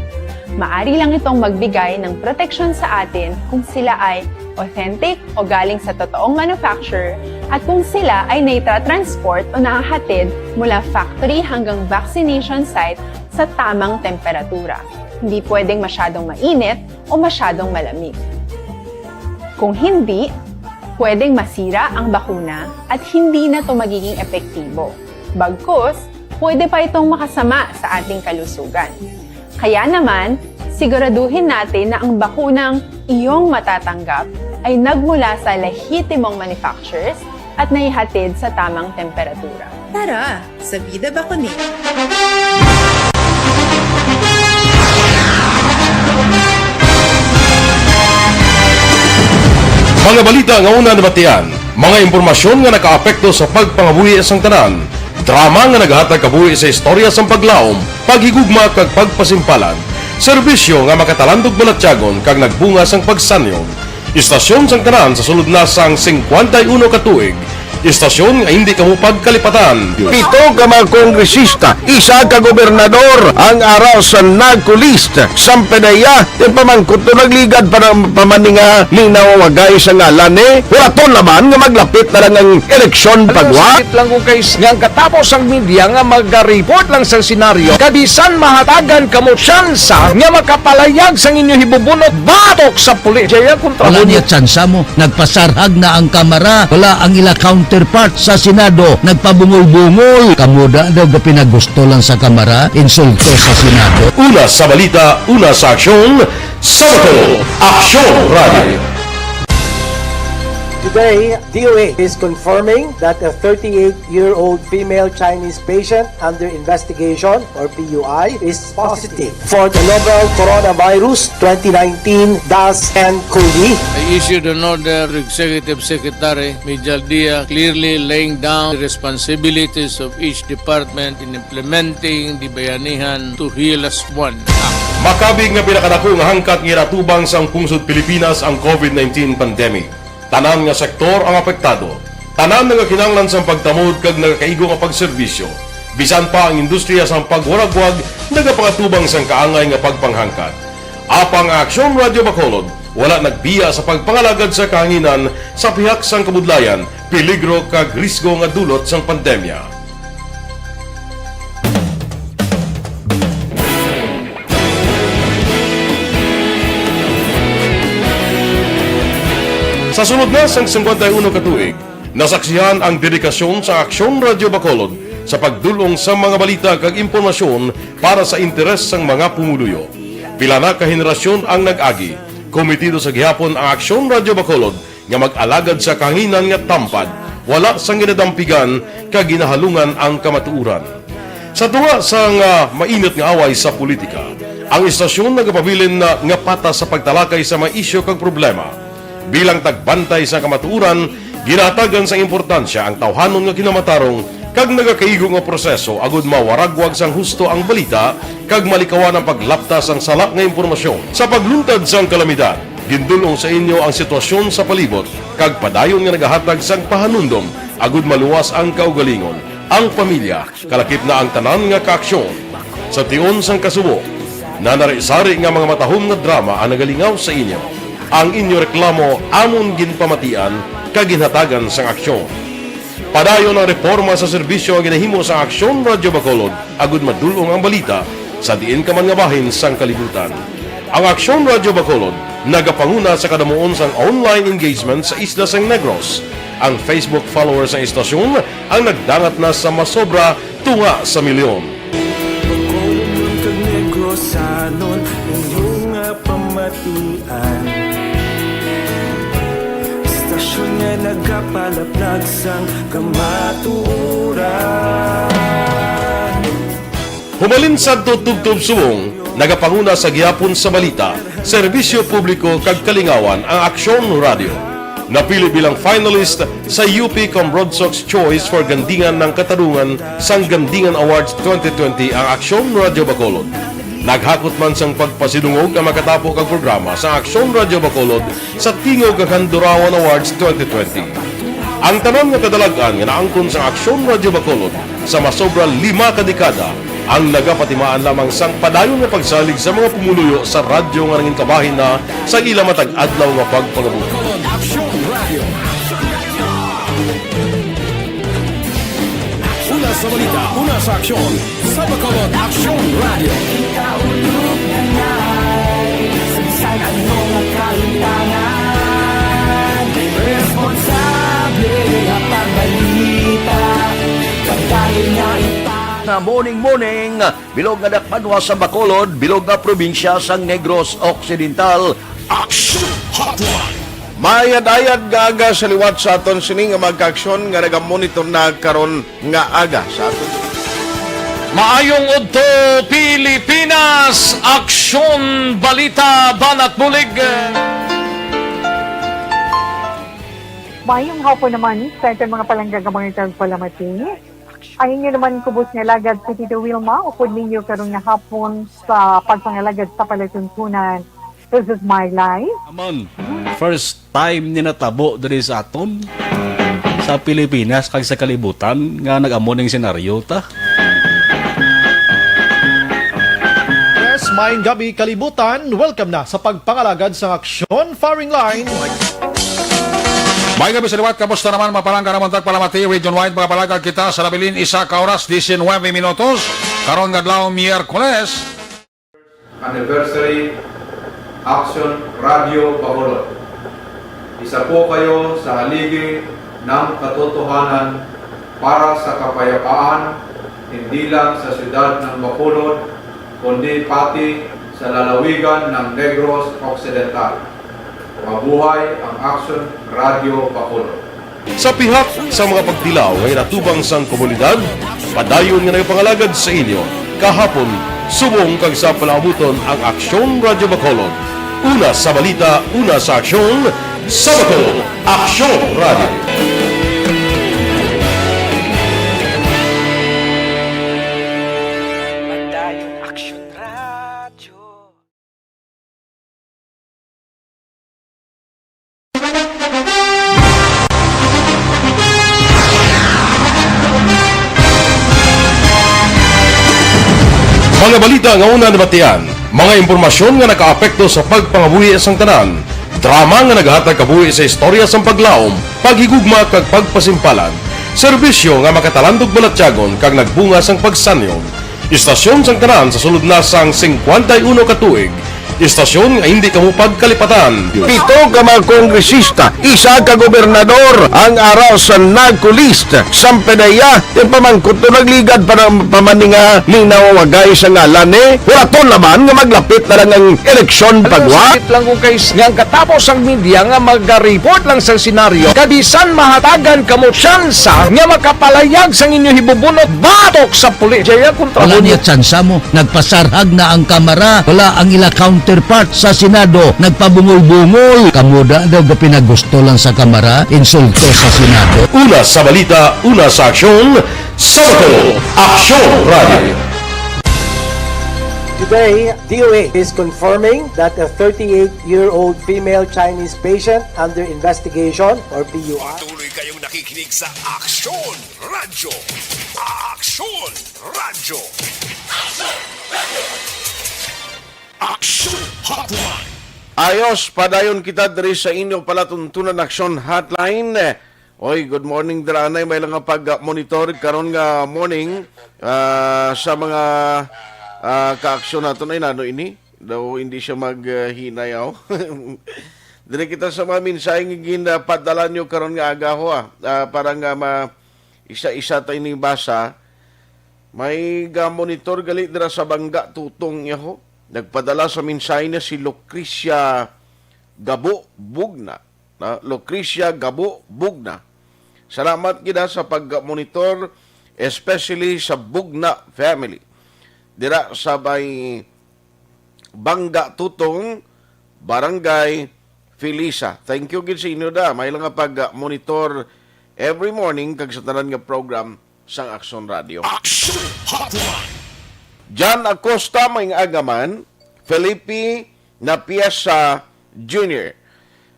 Maari lang itong magbigay ng proteksyon sa atin kung sila ay authentic o galing sa totoong manufacturer at kung sila ay naitra-transport o nahahatid mula factory hanggang vaccination site sa tamang temperatura. Hindi pwedeng masyadong mainit o masyadong malamig. Kung hindi, pwedeng masira ang bakuna at hindi na ito magiging epektibo. Bagkus, pwede pa itong makasama sa ating kalusugan. Kaya naman, siguraduhin natin na ang bakunang iyong matatanggap ay nagmula sa lehitimong manufacturers at naihatid sa tamang temperatura. Tara sa Vida Vaccination! Mga balita nga una nabatian, mga impormasyon nga nakaapekto sa pagpangabuhi sang tanan, drama nga naghatag kabuhi sa istorya sang paglaom, paghigugma kag pagpasimpalan, serbisyo nga makatalandog balatyagon kag nagbunga sang pagsanyog, istasyon sang tanan sa sulod na sang 51 ka tuig, istasyon nga hindi kamupag kalipatan. 7 ka mga kongresista, 1 ka gobernador ang araw sa nagkulist sa pedaya yung pamangkot to nagligad para pamaninga linaw wagay sa ngalan wala to naman nga maglapit na lang ang eleksyon pagwa. Sakit lang ko guys, nga katapos ang media nga mag-report lang sa senaryo, kabisan mahatagan kamo tsansa nga makapalayag sa inyo hibubunot batok sa pulis. Jaya kontra Wala niya tsansa mo. Nagpasarhag na ang kamara. Wala ang ila counterpart sa Senado. Nagpabungol-bungol. Kamuda daw ga pinagusto lang sa kamara. Insulto sa Senado. Una sa balita, una sa aksyon, Sabado, Aksyon Radio. Today, DOA is confirming that a 38-year-old female Chinese patient under investigation, or PUI, is positive for the novel coronavirus 2019 DAS-10-CoV. I issued an order to Executive Secretary Mijal Dia clearly laying down the responsibilities of each department in implementing the Bayanihan to Heal as One Act. Makabig nga pinakadako nga hangkat nga iratubang sang pungsod Pilipinas ang COVID-19 pandemic. Tanan nga sektor ang apektado. Tanan nga kinahanglan sang pagtamod kag nagakaigo nga pagserbisyo. Bisan pa ang industriya sang pagwaragwag nagapangatubang sang kaangay nga pagpanghangkat. Apang Aksyon Radio Bacolod wala nagbiya sa pagpangalagad sa kahanginan sa pihak sang kabudlayan, peligro kag risgo nga dulot sang pandemya. Sa sunod na sang 51 katuig, nasaksihan ang dedikasyon sa Aksyon Radio Bacolod sa pagdulong sa mga balita kag impormasyon para sa interes sang mga pumuluyo. Pila na ka henerasyon ang nag-agi, komitido sa gihapon ang Aksyon Radio Bacolod nga mag-alagad sa kahanginan nga tampad, wala sang ginadampigan kag ginahalungan ang kamatuuran. Sa tuwa sang mainit nga away sa politika, ang istasyon nagapabilin na nga patas sa pagtalakay sa mga isyu kag problema. Bilang tagbantay sa kamatuuran, ginatagan sa importansya ang tawhanon nga kinamatarong kag nagakaigo nga proseso agud mawaragwag sang husto ang balita kag malikawan ang paglapta sang sala nga impormasyon. Sa pagluntad sang kalamidad, gindulong sa inyo ang sitwasyon sa palibot kag padayon nga nagahatag sang pahanundom agud maluwas ang kaugalingon, ang pamilya, kalakip na ang tanan nga kaaksyon. Sa tion sang kasubo, nanari-sari nga mga matahom nga drama ang nagalingaw sa inyo. Ang inyo reklamo amon ginpamatian kaginhatagan sang aksyon. Padayon ang reforma sa serbisyo ang ginahimo sa Aksyon Radio Bacolod agud madulong ang balita sa diin ka man nga bahin sang kalibutan. Ang Aksyon Radio Bacolod nagapanguna sa kadamuon sang online engagement sa isla sang Negros. Ang Facebook followers sa istasyon ang nagdangat na sa masobra tunga sa milyon. Bacolod kag Negros sanon inyong pamatian. Istasyon nga nagapalaplag sang kamaturan. Humalin sa tutubtub suwong, nagapanguna sa gihapon sa balita, serbisyo publiko kag kalingawan ang Aksyon Radio. Napili bilang finalist sa UP Comrodsox Choice for Gandingan ng Katarungan sang Gandingan Awards 2020 ang Aksyon Radio Bacolod. Naghakot man sang pagpasidungog ang makatapo kang programa sa Aksyon Radio Bacolod sa Tingog kag Handurawan Awards 2020. Ang tanan nga kadalagan nga naangkon sa Aksyon Radio Bacolod sa masobra 5 ka dekada ang nagapatimaan lamang sang padayon nga pagsalig sa mga pumuluyo sa radyo nga nangin kabahin na sa ila matag adlaw nga pagpangabuhi. Una sa balita, una sa aksyon, sa Bacolod Aksyon Radio. Ikaulog na na'y sansan ano nga kalintangan. Responsable ang pagbalita, pagdahil nga na morning bilog nga dakpanwa sa Bacolod, bilog nga probinsya sang Negros Occidental. Action Hotline. Mayad-ayad nga aga sa liwat sa aton sining nga magkaaksyon nga nagamonitor na karon nga aga sa aton. Maayong udto Pilipinas, Aksyon Balita Banat Bulig. Mayong hapon naman sa itong mga palanggagamang itang palamati. Ayun nyo naman kubos nga lagad si Tito Wilma, upod ninyo karong nga hapon sa pagpangalagad sa palatuntunan. This is my life. Amon, first time ni natabo diri sa aton sa Pilipinas kag sa kalibutan nga nag-amo ning senaryo ta. Yes, maayong gabi kalibutan. Welcome na sa pagpangalagad sa Aksyon Firing Line. May gabi sa liwat, kamusta naman mapalangga naman tagpalamati, region-wide mga palagag kita sa labilin, isa ka oras, 19 minutos, karon nga adlaw Miyerkules. Anniversary Action Radio Bacolod. Isa po kayo sa haligi ng katotohanan para sa kapayapaan, hindi lang sa siyudad ng Bacolod, kundi pati sa lalawigan ng Negros Occidental. Mabuhay ang Action Radio Bacolod. Sa pihat sa mga pagtilaw ngay natubang sang komunidad, padayon nga nagpangalagad sa inyo. Kahapon, subong kag sa palabuton ang Aksyon Radio Bacolod. Una sa balita, una sa aksyon, sa Bacolod, Aksyon Radio. Mga balita nga una nabatian, mga impormasyon nga nakaapekto sa pagpangabuhi sang tanan, drama nga naghatag kabuhi sa istorya sang paglaom, paghigugma kag pagpasimpalan, serbisyo nga makatalandog balatyagon kag nagbunga sang pagsanyon, istasyon sang tanan sa sulod na sang 51 ka tuig, istasyon nga hindi kamupag kalipatan. Pito ka mga kongresista, isa ka gobernador, ang araw sa nagkulist, sampedaya, yung pamangkot to nagligad para pamaninga linawagay sa ngalan wala to naman nga maglapit na lang ang eleksyon pagwa. Sakit lang kung kayo nga katapos ang media nga mag-report lang sa senaryo, kadisan mahatagan kamo tsansa nga makapalayag sa inyo hibubunot batok sa pulis. Jaya kontra wala niya tsansa mo, nagpasarhag na ang kamara, wala ang ila counterpart sa Senado, nagpabungol-bungol. Kamuda daw pinagusto lang sa kamara, insulto sa Senado. Una sa balita, una sa aksyon, sa Bacolod, Aksyon Radio. Today, DOA is confirming that a 38-year-old female Chinese patient under investigation or PUI. Patuloy kayong nakikinig sa Aksyon Radio. Aksyon Radio. Action Hotline. Ayos, padayon kita diri sa inyo palatuntunan Action Hotline. Oy, good morning dranay, may lang nga pag-monitor karon nga morning sa mga ka-aksyon naton ay nano ini. Daw hindi siya maghinayaw. Diri kita sa mga mensaheng ginpadala nyo karon nga agaho para nga isa-isa tayo ni basa. May ga-monitor gali dira sa Bangga Tutong yaho. Nagpadala sa mensahe na si Lucrecia Gabo Bugna. Lucrecia Gabo Bugna. Salamat kita sa pag-monitor, especially sa Bugna family. Dira sa may Bangga Tutong, Barangay Felisa. Thank you gid sa inyo da. May lang nga pag-monitor every morning kag sa tanan nga program sang Action Radio. Action Hotline. John Acosta may agaman, Felipe Napiesa Jr.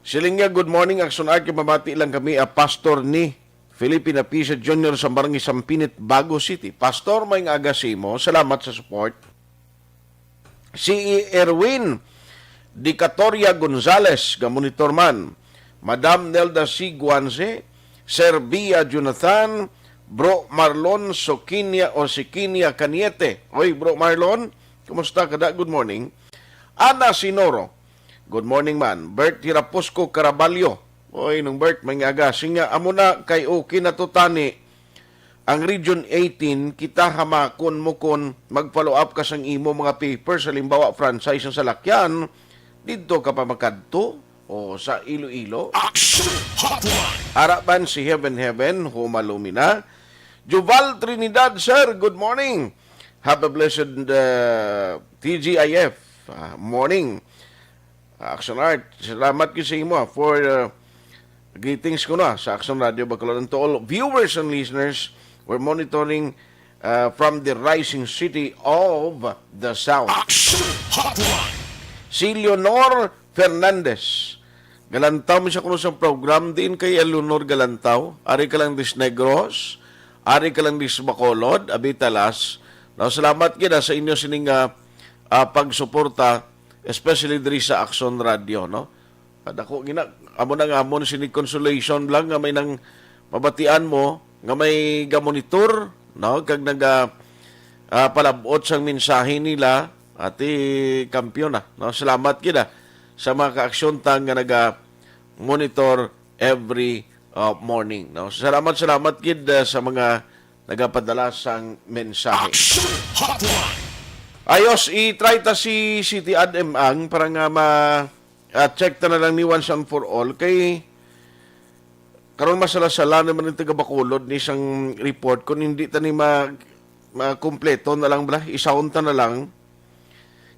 Siling nga, good morning, Action Arky, mamati lang kami, pastor ni Felipe Napiesa Jr. sa Barangay Sampinit, Bago City. Pastor, may agasimo, salamat sa support. Si Erwin Dicatoria Gonzales, gamonitor man, Madam Nelda C. Guanze, Sir Bia Jonathan, Bro Marlon Sokinia o Sikinia Caniete. Oy, Bro Marlon, kumusta kada? Good morning. Ana Sinoro, good morning man. Bert Hirapusco Caraballo. Oy, nung Bert, may aga. Singa, amo na kay okay na tutani. Ang Region 18, kita hamakon mo kon mag-follow up ka sang imo mga papers. Halimbawa, franchise ng salakyan, dito ka pa makadto o sa Iloilo. Action Hotline. Harapan si Heaven humalumina. Juval Trinidad, sir, good morning. Have a blessed TGIF morning. Action Art, salamat ko sa imo for Greetings ko na sa Action Radio Bacolod. And to all viewers and listeners, we're monitoring from the rising city of the South. Si Leonor Fernandez. Galantaw mo siya kuno sa program din kay Leonor Galantaw. Ari ka lang dis Negros, ari ka lang dis Bacolod, abitalas. Now, salamat kita sa inyo sining pagsuporta, especially diri sa Action Radio, no? Ako amo nang amon sinig consolation lang nga may nang mabatian mo nga may gamonitor, no? Kag palabot sang mensahe nila ati kampiyon na, no? Salamat kita sa mga ka-aksyon tang nga naga-monitor every morning. No? Salamat kid sa mga nagapadala sang mensahe. Ayos, i-try ta si City Adam Ang para nga check ta na lang ni once and for all kay karon masala-sala naman ng taga Bacolod ni isang report kung hindi ta ni makumpleto na lang bala, isaon ta na lang.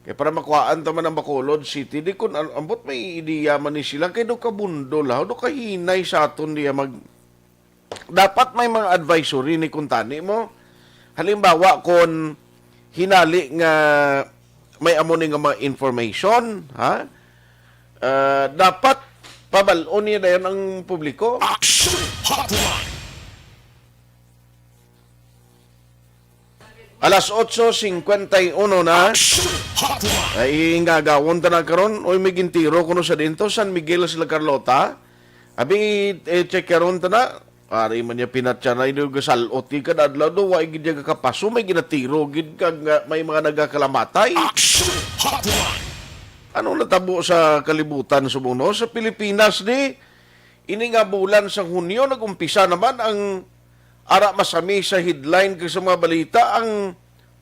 Kaya para makuhaan taman ang Bacolod City, di kun ambot may ideya man ni sila, kaya do kabundol ha, do kahinay sa aton diya dapat may mga advisory ni kuntani mo. Halimbawa, kung hinali nga may amon nga mga information, ha? Dapat pabalon niya na yan ang publiko. Action Hotline! Alas 8:51 na. Ay gagawon ta na karon. Oy may gintiro kuno sa dito San Miguel sila Carlota. Abi check karon ta na. Ari man niya pinatya na ido gasalot ka adlaw do wa gid ka kapaso may ginatiro gid kag may mga nagakalamatay. Ano natabo sa kalibutan sumuno sa Pilipinas ni ini nga bulan sa Hunyo nagumpisa naman ang ara masami sa headline kay sa mga balita ang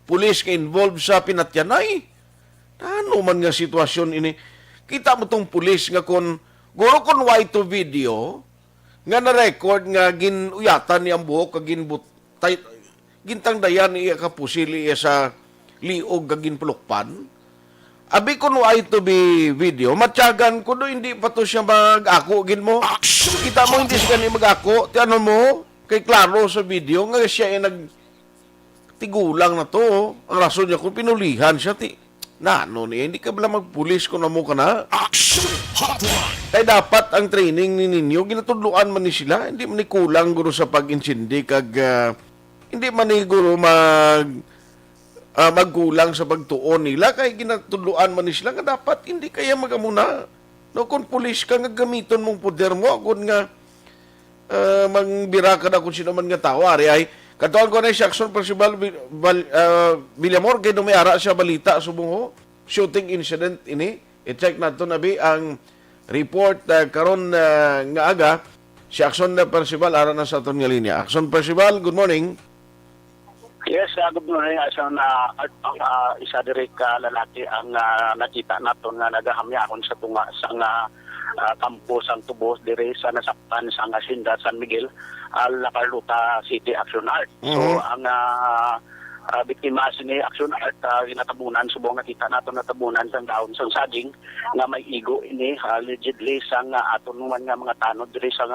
pulis ka involved sa pinatyanay. Ano man nga sitwasyon ini? Kita mo tong pulis nga kon to video nga na-record nga ginuyatan ni ang buhok kag gintang dayan iya ka pusili iya sa liog kag ginpulukpan. Abi kun to be video, matyagan ko do hindi pa to siya mag-ako gin mo. Kita mo hindi siya ni mag-ako, ti ano mo? Kay klaro sa video nga siya ay nagtigulang na to. Ang rason niya kung pinulihan siya niya, hindi ka bala magpulis kung namo ka na. Kaya dapat ang training ni ninyo, ginatudluan man ni sila, hindi man ni kulang guro sa pag-insindi kag hindi man ni guro magkulang sa pagtuon nila, kaya ginatudluan man ni sila nga dapat hindi kaya magamuna. No, kung pulis ka nga gamiton mong poder mo, kung nga mangbira ka na kung sino man nga tao. Ari ay, katuan ko na si Action Principal Villamor, kaya dumayara siya balita subong shooting incident ini. I-check nato na ang report karon nga aga. Si Action Principal, ara na sa aton nga linya. Action Principal, good morning. Yes, good morning. Action isa diri ka lalaki ang nakita naton nga nagahamyaon sa tunga sa kampo San Tubos diri sa nasaktan sa Hacienda San Miguel, La Carlota City Action Art. So ang biktima ni Action Art ginatabunan subong nakita nato natabunan sang daon sang saging nga may igo ini allegedly sang aton man nga mga tanod diri sa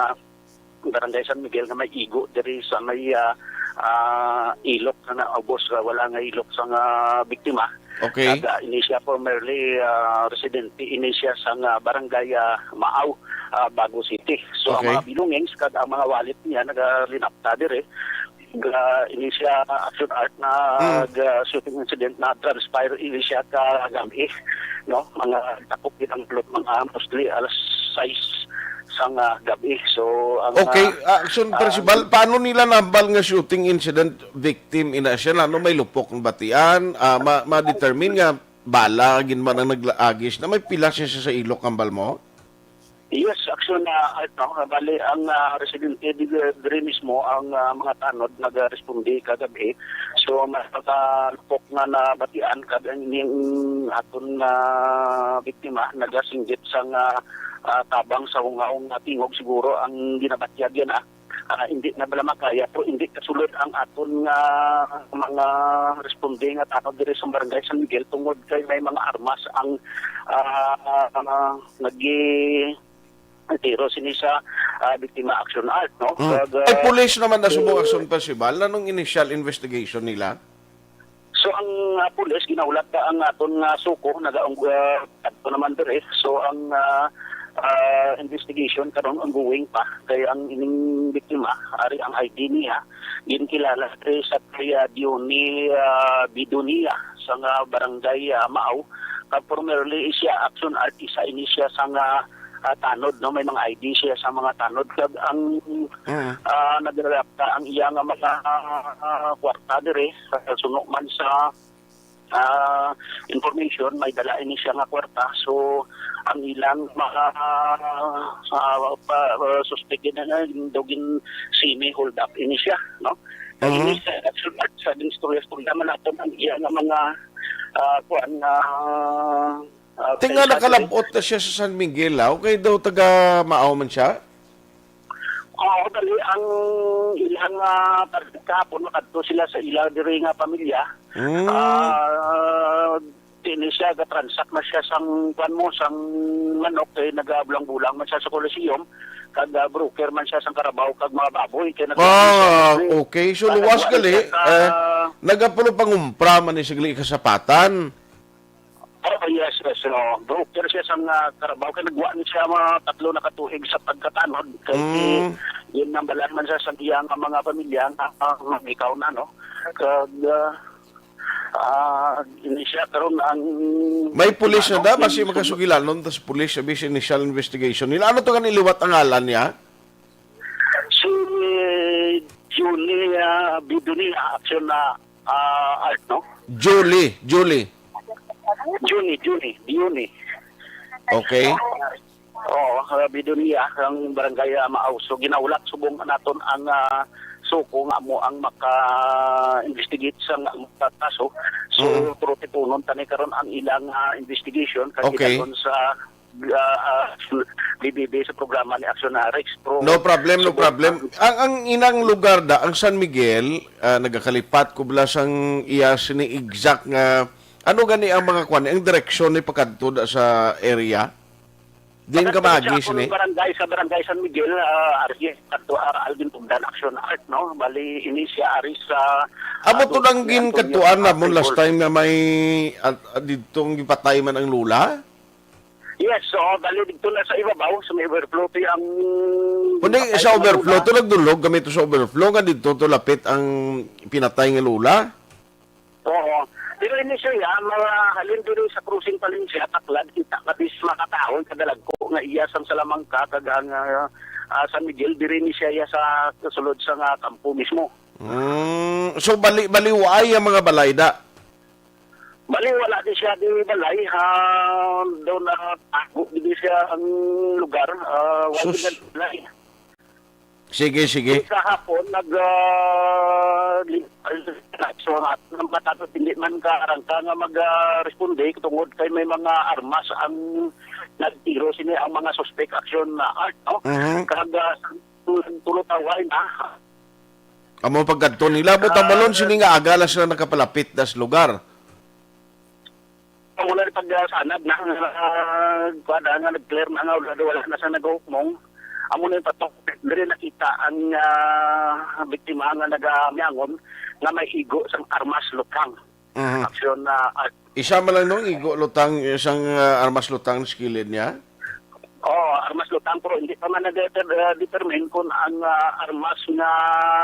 Barangay San Miguel nga may igo diri sa may ilok na ubos wala nga ilok sa biktima. Okay. Ini siya formerly residente ini siya sa barangay Maaw, Bago City. So okay. Ang mga belongings kag ang mga wallet niya nagalinapta dire. Ini siya Action Art na shooting incident na transpire ini siya ka gabi, no? Mga takop kitang plot mga mostly alas 6 sang gabi. So okay, Action Principal, paano nila nabal nga shooting incident victim ina siya ano may lupok ng batian, ma-determine nga bala gin man ang naglaagis na may pila siya sa ilok ang bal mo? Yes, Action bali ang residente diri mismo ang mga tanod nagresponde kagabi. So mas lupok nga na batian kag ning aton biktima nagasinggit sang tabang sa hungaong tingog siguro ang ginabatyag yan hindi na bala makaya pero hindi kasulod ang aton nga mga responde nga tanod diri sa Barangay San Miguel tungod kay may mga armas ang tiro sini sa Biktima Action Art, no? Ay, police naman na subong action festival. Anong initial investigation nila? So ang pulis ginaulat ka ang aton nga suko nagaong kadto naman dire. So ang investigation karon ongoing pa kay ang ining biktima ari ang ID niya ginkilala sa kaya Diony Bidunia sa nga barangay Maaw. Formerly siya action artist sa inisya sa nga tanod, no, may mga ID siya sa mga tanod kag ang nagrapta ang iya nga mga kwarta dire sunok man sa information may dala ini siya nga kwarta. So ang ilang mga suspect na dogin semi hold up ini siya, no. Ini sa action art sa ding storya naman natin ang iya nga mga kuan Tinga nakalabot na siya sa San Miguel, okay daw taga Maaw man siya? Oo, dali ang ilang kahapon nakadto sila sa ilang diri nga pamilya. Tini siya ga-transact na siya sang kuan mo sang manok kay nagabulang-bulang man siya sa Coliseum kag broker man siya sang karabaw kag mga baboy kay okay. So luwas gali nagapulo pangumpra man ni sigli kasapatan. Oh, yes. So, broker siya sa karabaw. Kaya nagwa siya mga 3 na katuig sa pagkatanod. Kaya yun nambalan man siya sa iyang mga pamilya ikaw na, no? Kag ini siya karon ang may pulis na da basi magasugilan nun tas pulis sa initial investigation nila. Ano to kan iliwat ang ngalan niya? Si Julia Bidunia action na art, no? Julie. Juni. Okay. Bidunia ang barangay Maaw. So ginaulat subong naton ang suko nga mo ang maka-investigate sa mga kaso. So turuti-tunon tani karon ang ilang investigation kay sa BBB sa programa ni Action Rex Pro. No problem. Ang inang lugar da, ang San Miguel, nagakalipat ko bala sang iya sini exact nga ano gani ang mga kwan, ang direksyon ni pagkadto sa area? Din ka maagis ni? Barangay San Miguel, Alvin Tugdan Action Art, no? Bali, ini siya ari sa... Amo to lang ginkaduan na mo last time na may ditong gipatay man ang lula? Yes, so bali dito na sa ibabaw, sa may overflow to ang... Kundi sa overflow, to nagdulog, gamit to sa overflow, nga dito to lapit ang pinatay ng lula? Oo. Pero ini siya mga halin dito sa cruising palin siya, taklad, kita kabis makataon, kadalag ko, nga iyasang Salamangka, kagang San Miguel, diri ni siya sa kasulod sa kampo mismo. So baliway ang mga balay da? Bali, wala din siya di balay. Doon na tago din siya ang lugar. Wala din balay. Sige. Sa hapon, so, ng patato, hindi man karangka nga mag-responde tungod kay may mga armas ang nagtiro sini ang mga suspect action na art, no? Kaga tulutaway na. Amo pagkadto nila, butamalon sini nga agala sila nakapalapit das lugar. Wala rin pagsanag na nag-clear na nga, wala na sa nag-hukmong. Amo na yung patok, diri nakita ang biktima nga nag-miangon na may igo sang armas lutang. Aksyon na isa man lang nung igo lutang, isang armas lutang skilled niya? Armas lutang, pero hindi pa man na-determine kung ang armas na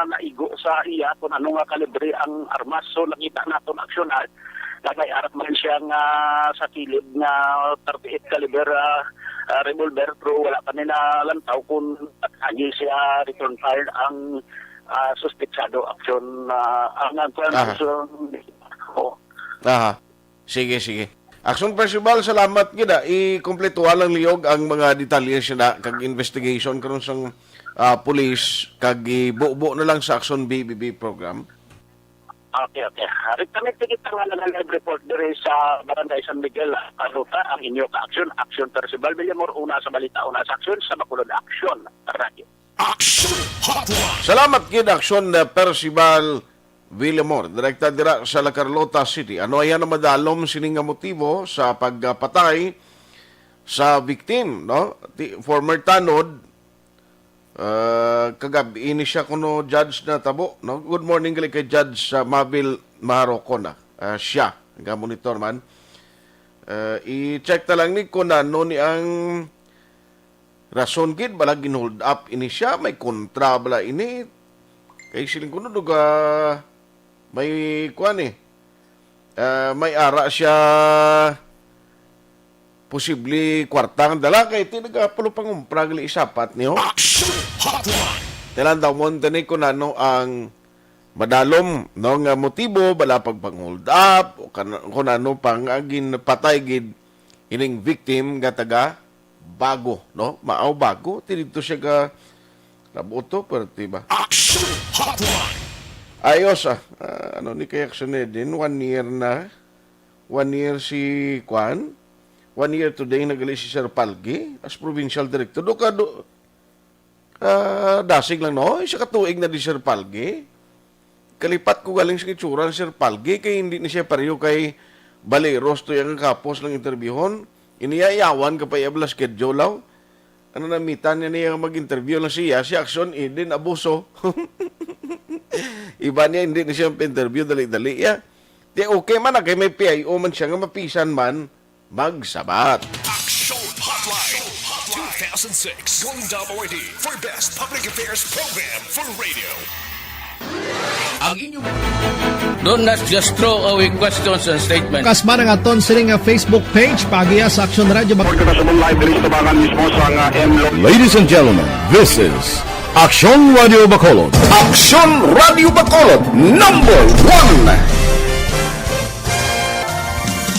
naigo sa iya, kung ano nga kalibre ang armas. So nakita natin aksyon na may arap man siya nga sa kilid na 38 caliber revolver, pero wala pa nila lantaw kung agi siya return fired ang suspetsado action ang Sige. Action Festival, salamat gida. I-kompletuhan lang liyog ang mga detalye siya kag investigation karon sang police kag ibubo na lang sa Action BBB program. Okay. Kami tigit nga na live report dire sa Barangay San Miguel, Karuta, ang inyo ka-action Percival Villamor, una sa balita, una sa action sa Bacolod Action Radio. Action Hotline! Salamat gid Action Percival Villamor, direkta dira sa La Carlota City. Ano ayan na madalom sining nga motibo sa pagpatay sa victim, no? Former tanod, kagabi ini siya kuno judge na tabo, no? Good morning gali kay Judge Mabel Maharoko na. Siya, monitor man. I-check ta lang ni kung ano ni ang rason gid bala ginhold up ini siya, may kontra bala ini. Kay siling kuno duga may kuan may ara siya posible kwartang dala kay tinagapulo pangumpra gali isapat niyo. Telan daw mo tani kung ano ang madalom no nga motibo bala pagpang-hold up o kung ano pang agin patay gid ining victim nga taga bago, no? Maaw bago tinidto siya ga nabuto perti ba? Ayos ano ni kay action din 1 year na 1 year si Kwan 1 year today nagali si Sir Palgi as provincial director dasig lang no siya katuig na di Sir Palgi kalipat ko galing sa kitsura ni Sir Palgi kay hindi ni siya pareho kay Baleros to yung kapos lang interviewon iniyayawan kapay abla schedule law ano namitan niya mag-interview lang siya si action din abuso iba niya hindi na siya interview dali-dali ya di okay man kay may PIO man siya nga mapisan man magsabat. Action Hotline 2006 Going WID for Best Public Affairs Program for Radio. Ang inyong... Don't not just throw away questions and statements. Kasma ng aton siling Facebook page pagiya sa Action Radio Ladies and gentlemen, this is Action Radio Bacolod. Action Radio Bacolod number 1.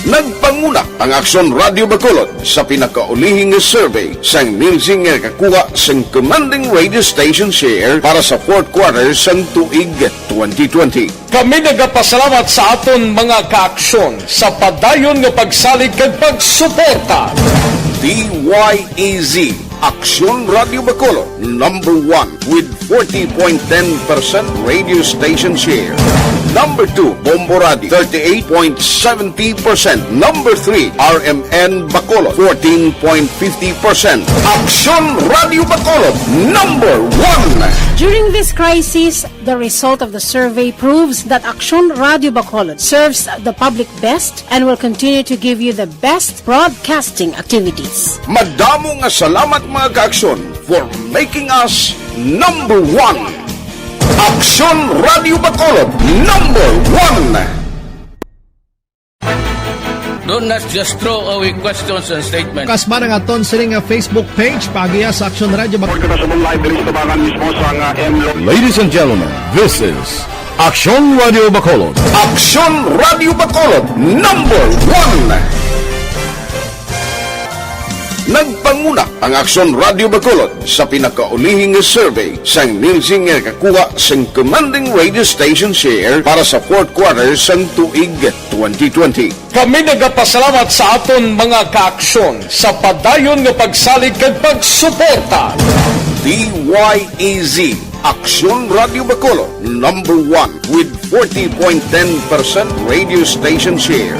Nagpanguna ang Action Radio Bacolod sa pinakaulihing survey sang nilsing nga kakuha sang commanding radio station share para sa fourth quarter sang tuig 2020. Kami nagapasalamat sa aton mga kaaksyon sa padayon nga pagsalig kag pagsuporta. DYEZ Action Radio Bacolod number 1 with 40.10% radio station share. Number 2, Bombo Radio, 38.70%. Number 3, RMN Bacolod, 14.50%. Action Radio Bacolod, number 1. During this crisis, the result of the survey proves that Action Radio Bacolod serves the public best and will continue to give you the best broadcasting activities. Madamo nga salamat mga kaaksyon for making us number 1. Action Radio Bacolod number 1. Don't not just throw away questions and statements. Kasma ng aton siling Facebook page pagiya sa Action Radio Ladies and gentlemen, this is Action Radio Bacolod. Action Radio Bacolod number 1. Nagpanguna ang Action Radio Bacolod sa pinakaulihing survey sang nilsing nga kakuha sang commanding radio station share para sa fourth quarter sang tuig 2020. Kami nagapasalamat sa aton mga kaaksyon sa padayon nga pagsalig kag pagsuporta. DYEZ Action Radio Bacolod number 1 with 40.10% radio station share.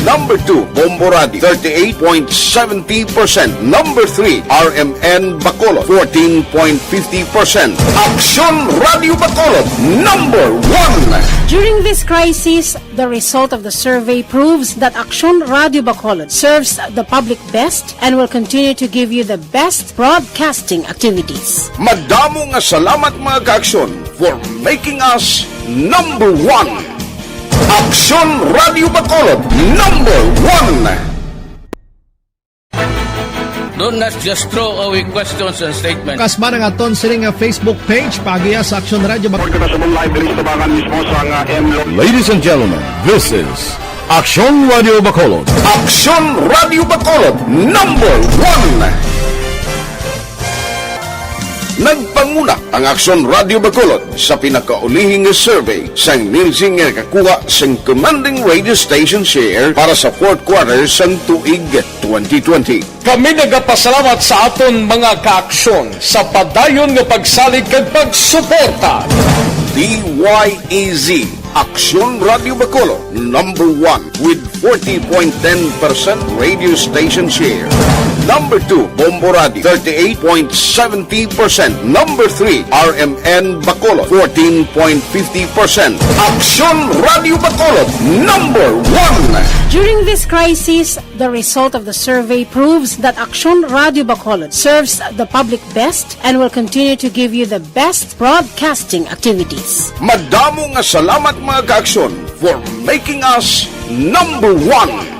Number 2, Bombo Radio, 38.70%. Number 3, RMN Bacolod, 14.50%. Action Radio Bacolod, number 1. During this crisis, the result of the survey proves that Action Radio Bacolod serves the public best and will continue to give you the best broadcasting activities. Madamo nga salamat mga kaaksyon for making us number 1. Action Radio Bacolod number 1. Don't not just throw away questions and statements. Kasma ng aton siling Facebook page pagiya sa Action Radio Ladies and gentlemen, this is Action Radio Bacolod. Action Radio Bacolod number 1. Nagpanguna ang Action Radio Bacolod sa pinakaulihing survey sang nilsing nga kakuha sang commanding radio station share para sa fourth quarter sang tuig 2020. Kami nagapasalamat sa aton mga kaaksyon sa padayon nga pagsalig kag pagsuporta. DYEZ Action Radio Bacolod number 1 with 40.10% radio station share. Number 2, Bomboradi, 38.70%. Number 3, RMN Bacolod, 14.50%. Aksyon Radio Bacolod, number 1. During this crisis, the result of the survey proves that Aksyon Radio Bacolod serves the public best and will continue to give you the best broadcasting activities. Madamo nga salamat mga kaaksyon for making us number 1.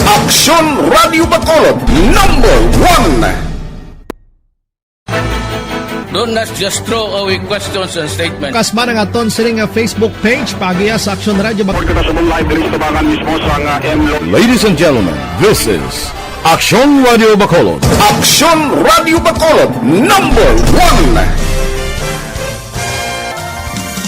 Aksyon Radio Bacolod, number 1. Don't not just throw away questions and statements. Kasma ng aton siring nga Facebook page pagiya sa Aksyon Radio Bacolod. Ladies and gentlemen, this is Aksyon Radio Bacolod. Aksyon Radio Bacolod, number 1.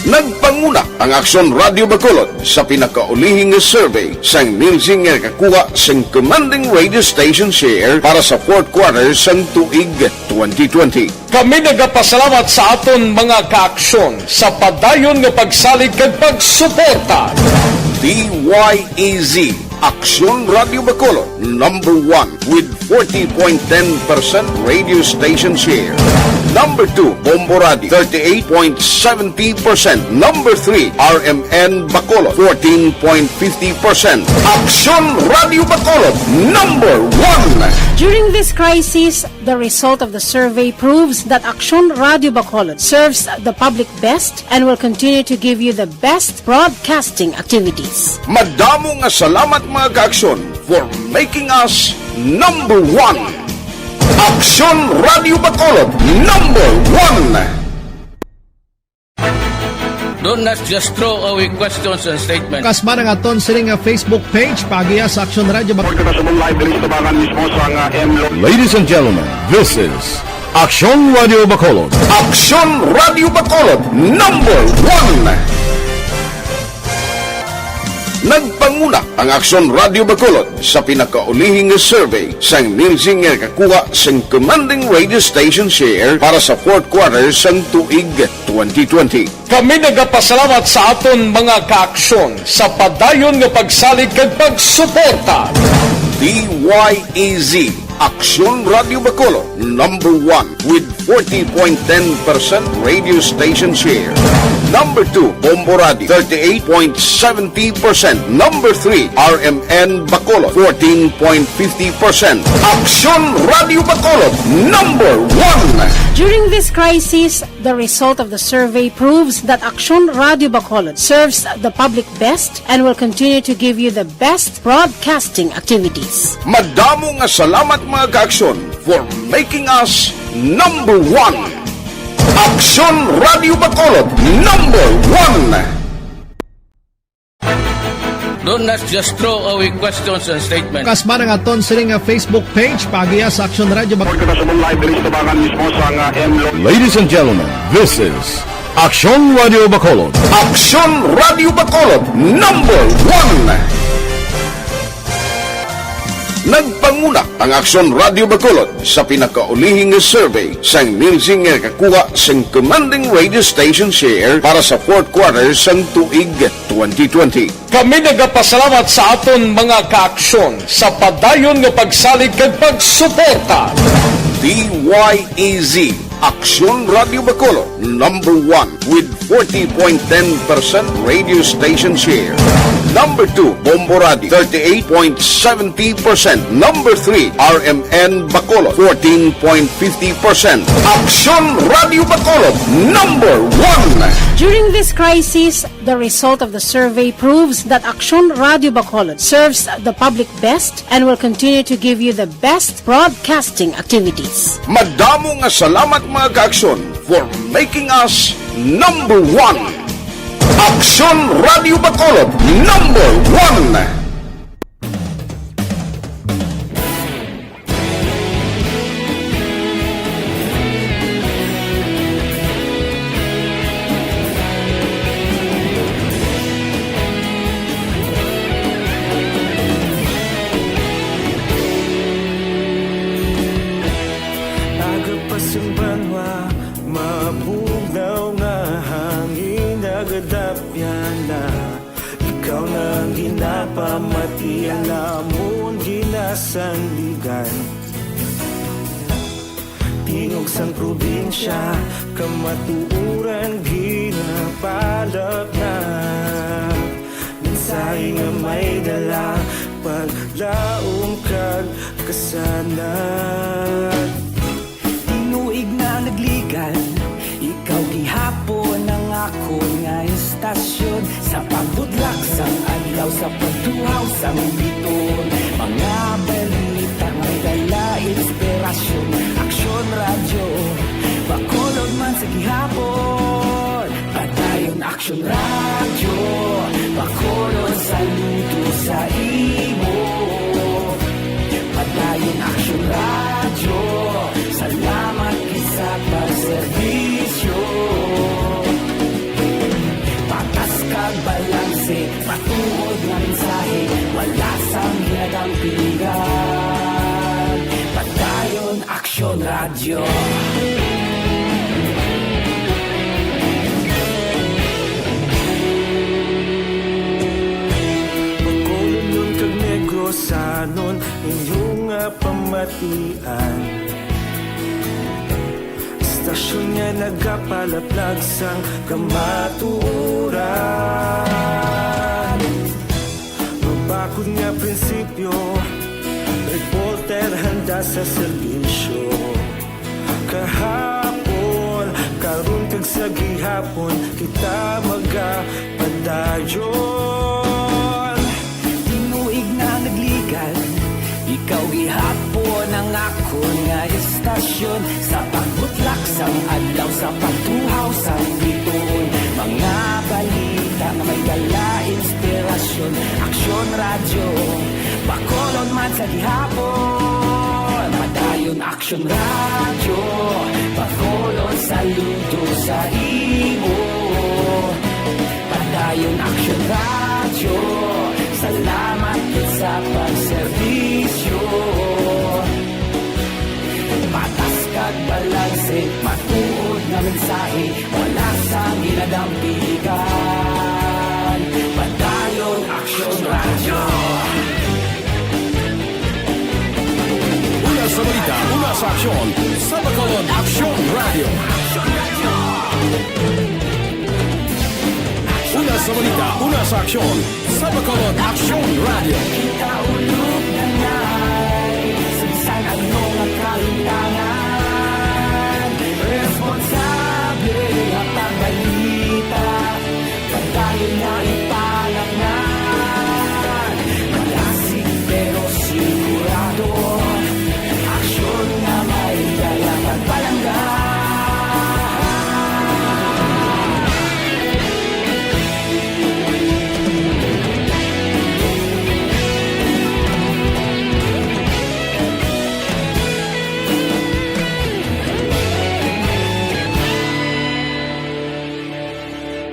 Nagpanguna ang Aksyon Radio Bacolod sa pinakaulihing survey sang nilsing nga kakuha sang commanding radio station share para sa fourth quarter sang tuig 2020. Kami nagapasalamat sa aton mga kaaksyon sa padayon nga pagsalig kag pagsuporta. DYEZ Aksyon Radio Bacolod, number 1 with 40.10% radio station share. Number 2, Bomboradi, 38.70%. Number 3, RMN Bacolod, 14.50%. Aksyon Radio Bacolod, number 1. During this crisis, the result of the survey proves that Aksyon Radio Bacolod serves the public best and will continue to give you the best broadcasting activities. Madamo nga salamat mga kaaksyon for making us number 1. Aksyon Radio Bacolod, number 1. Don't not just throw away questions and statements. Kasma ng aton siring nga Facebook page pagiya sa Aksyon Radio Bacolod. Ladies and gentlemen, this is Aksyon Radio Bacolod. Aksyon Radio Bacolod, number 1. Nagpanguna ang Aksyon Radio Bacolod sa pinakaulihing survey sang nilsing nga kakuha sang commanding radio station share para sa fourth quarter sang tuig 2020. Kami nagapasalamat sa aton mga kaaksyon sa padayon nga pagsalig kag pagsuporta. DYEZ Aksyon Radio Bacolod, number 1 with 40.10% radio station share. Number 2, Bomboradi, 38.70%. Number 3, RMN Bacolod, 14.50%. Aksyon Radio Bacolod, number 1. During this crisis, the result of the survey proves that Aksyon Radio Bacolod serves the public best and will continue to give you the best broadcasting activities. Madamo nga salamat mga kaaksyon for making us number 1. Aksyon Radio Bacolod, number 1. Don't not just throw away questions and statements. Kasma ng aton siring nga Facebook page pagiya sa Aksyon Radio Bacolod. Ladies and gentlemen, this is Aksyon Radio Bacolod. Aksyon Radio Bacolod, number 1. Nagpanguna ang Aksyon Radio Bacolod sa pinakaulihing survey sang nilsing nga kakuha sang commanding radio station share para sa fourth quarter sang tuig 2020. Kami nagapasalamat sa aton mga kaaksyon sa padayon nga pagsalig kag pagsuporta. DYEZ Aksyon Radio Bacolod, number 1 with 40.10% radio station share. Number 2, Bomboradi, 38.70%. Number 3, RMN Bacolod, 14.50%. Aksyon Radio Bacolod, number 1. During this crisis, the result of the survey proves that Aksyon Radio Bacolod serves the public best and will continue to give you the best broadcasting activities. Madamo nga salamat mga kaaksyon for making us number 1. Aksyon Radio Bacolod, number 1. Pamati ang namon ginasandigan tingog sang probinsya, kamatuuran ginapalap na. Mensahe nga may dala, paglaom kag kasanat. Tinuig na nagligan, ikaw gihapon ang ako nga istasyon. Sa pagbudlak sang adlaw, sa pagtuhaw sang biton, mga balita may dala inspirasyon. Aksyon radyo, Bacolod man sa gihapon. Padayon Aksyon radyo, Bacolod saludo sa imo. Padayon Aksyon radyo, salamat kisa pagserbisyo. Patas kag balanse, patuod nga mensahe, wala sang hinagang piligan. Padayon Aksyon radyo. Bacolod nun kag Negrosanon, inyong nga pamatian. Istasyon nga nagapalaplag sang kamatuuran. Mabakod nga prinsipyo, reporter handa sa serbisyo. Kahapon, karon kag sa gihapon, kita magapadayon. Tinuig na nagligan, ikaw gihapon ang ako nga istasyon. Sa pagbutlak sang adlaw, sa pagtuhaw sang biton, mga balita na may dala inspirasyon. Aksyon radyo, Bacolod man sa gihapon. Padayon Aksyon radyo, Bacolod saludo sa imo. Padayon Aksyon radyo, salamat sa pagserbisyo. Patas kag balanse, matuod na mensahe, wala sang ginadampigan. Padayon Aksyon radyo. Una sa balita, una sa aksyon, sa Bacolod Aksyon Radio. Una sa balita, una sa aksyon, sa Bacolod Aksyon Radio. Kaulog na ngay, sinsan ano nga kalintangan. Responsable at ang balita, pagdayon na ipalangnan. Malasig pero sigurado, aksyon na may dalang pagpalanggan.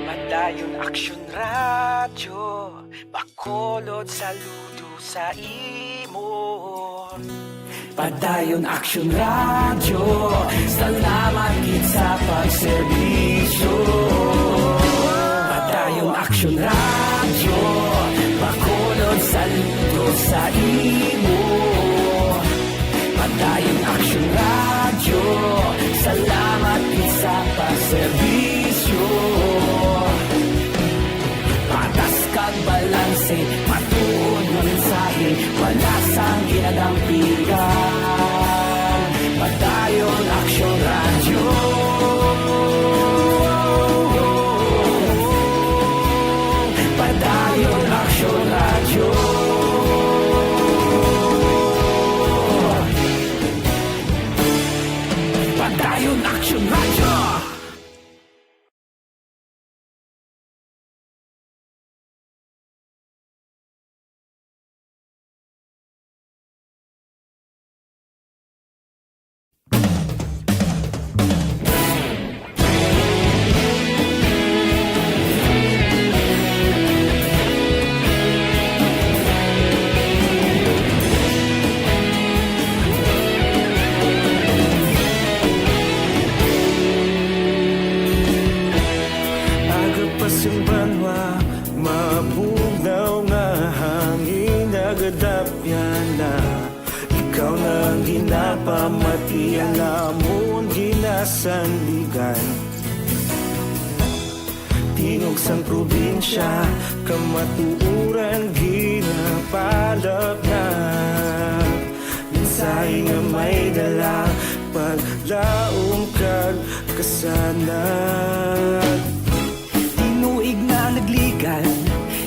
Padayon Aksyon radyo, Bacolod saludo sa imo. Padayon Aksyon radyo, salamat gid sa pagserbisyo. Padayon Aksyon radyo, Bacolod saludo sa imo. Padayon Aksyon radyo, salamat gid sa pagserbisyo. Patas kag balanse, matuod nga mensahe, wala sang ginadampigan. Padayon Aksyon radyo. Padayon Aksyon radyo. Padayon Aksyon radyo. Banwa, mabugnaw nga hangin nagadapyan na. Ikaw na ang ginapamatiyan namon sandigan. Tingog sang probinsya, kamatuuran ginapalap na. Minsay nga may dala, paglaom kag kasanag. Tinuig na nagligan,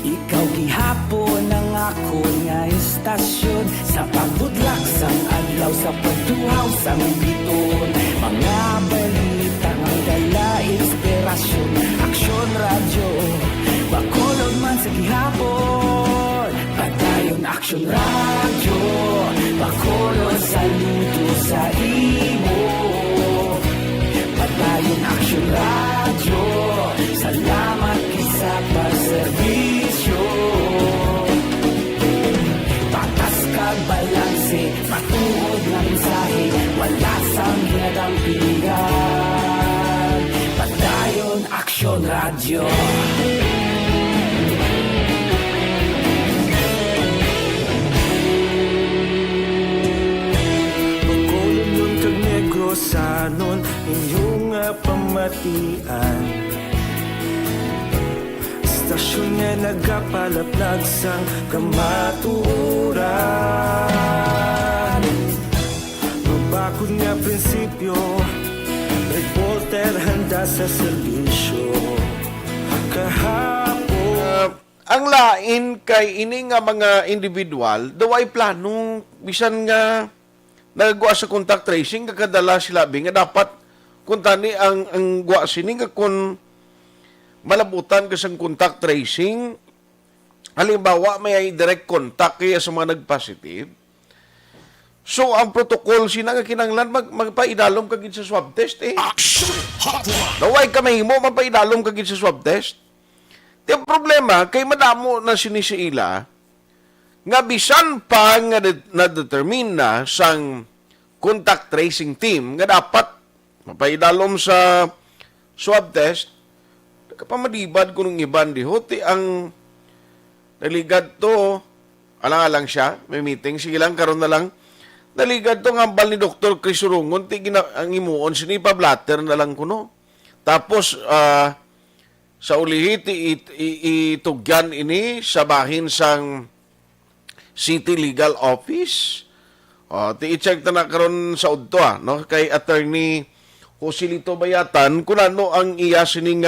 ikaw gihapon ang ako nga istasyon. Sa pagbudlak sang adlaw, sa pagduhaw sang biton. Mga balita nga dala inspirasyon. Aksyon radyo, Bacolod man sa gihapon. Padayon Aksyon radyo, Bacolod saludo sa imo. Padayon Aksyon radyo, salamat kisa pagserbisyo. Patas kag balanse, matuod nga mensahe, wala sang ginadampingan. Padayon Aksyon radyo. Bacolod nun kag Negrosanon, inyong pamatian. Istasyon nga nagapalaplag sang kamaturan. Mabakod nga prinsipyo, reporter handa sa serbisyo. Kahapon Ang lain kay ini nga mga individual, daw ay plano, bisan nga nagagawa sa contact tracing, kakadala sila nga dapat kung tani ang gwa sini nga kung malabutan ka sa contact tracing, halimbawa may direct contact kaya sa mga nag-positive. So, ang protocol sina nga kinanglan magpaidalom kagid sa swab test eh. Naway ka mahimo magpaidalom kagid sa swab test. Ang problema, kay madamo na sinisiila, nga bisan pa nga na-determine na sang contact tracing team, nga dapat mapaidalom sa swab test, nakapamadibad ko nung iban di hote ang naligad to, alang-alang siya, may meeting, sige lang, karon na lang, naligad to ngambal ni Dr. Chris Urungon, ang imuon, sinipablatter na lang kuno. Tapos, sa ulihit, itugyan ini sa bahin sang City Legal Office. I-check na karon sa udto, no? Kay Attorney Joselito Bayatan, kung ano ang iya sining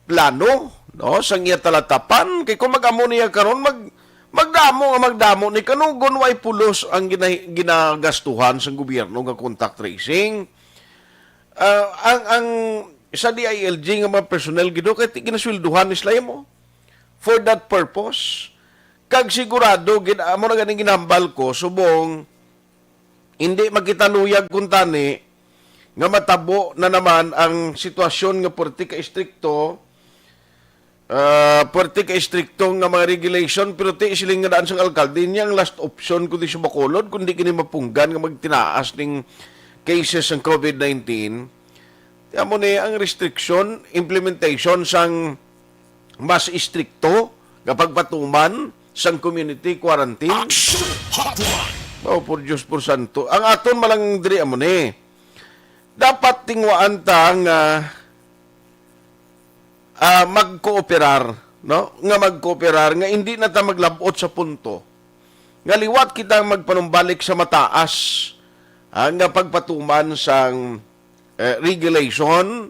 plano, no? Sang iya talatapan. Kay kung mag-amo niya karon magdamo ni kanugon way pulos ang ginagastuhan sa gobyerno nga contact tracing. Ang sa DILG nga mga personnel gido kay ginaswelduhan ni sila mo for that purpose. Kag sigurado amo na ganing ginambal ko subong hindi magkitaluyag kun tani nga matabo na naman ang sitwasyon nga puerti ka istrikto nga mga regulation pero ti siling nga daan sa alkalde niya ang last option kundi sa Bacolod kundi kini mapunggan nga magtinaas ning cases ng COVID-19. Amo ni ang restriction, implementation sang mas istrikto kapag patuman sang community quarantine. Oh, por Diyos por santo. Ang aton malang diri amo ni. Dapat tingwaan ta nga magkooperar, no? Nga magkooperar nga hindi na ta maglabot sa punto. Nga liwat kita magpanumbalik sa mataas nga pagpatuman sang regulation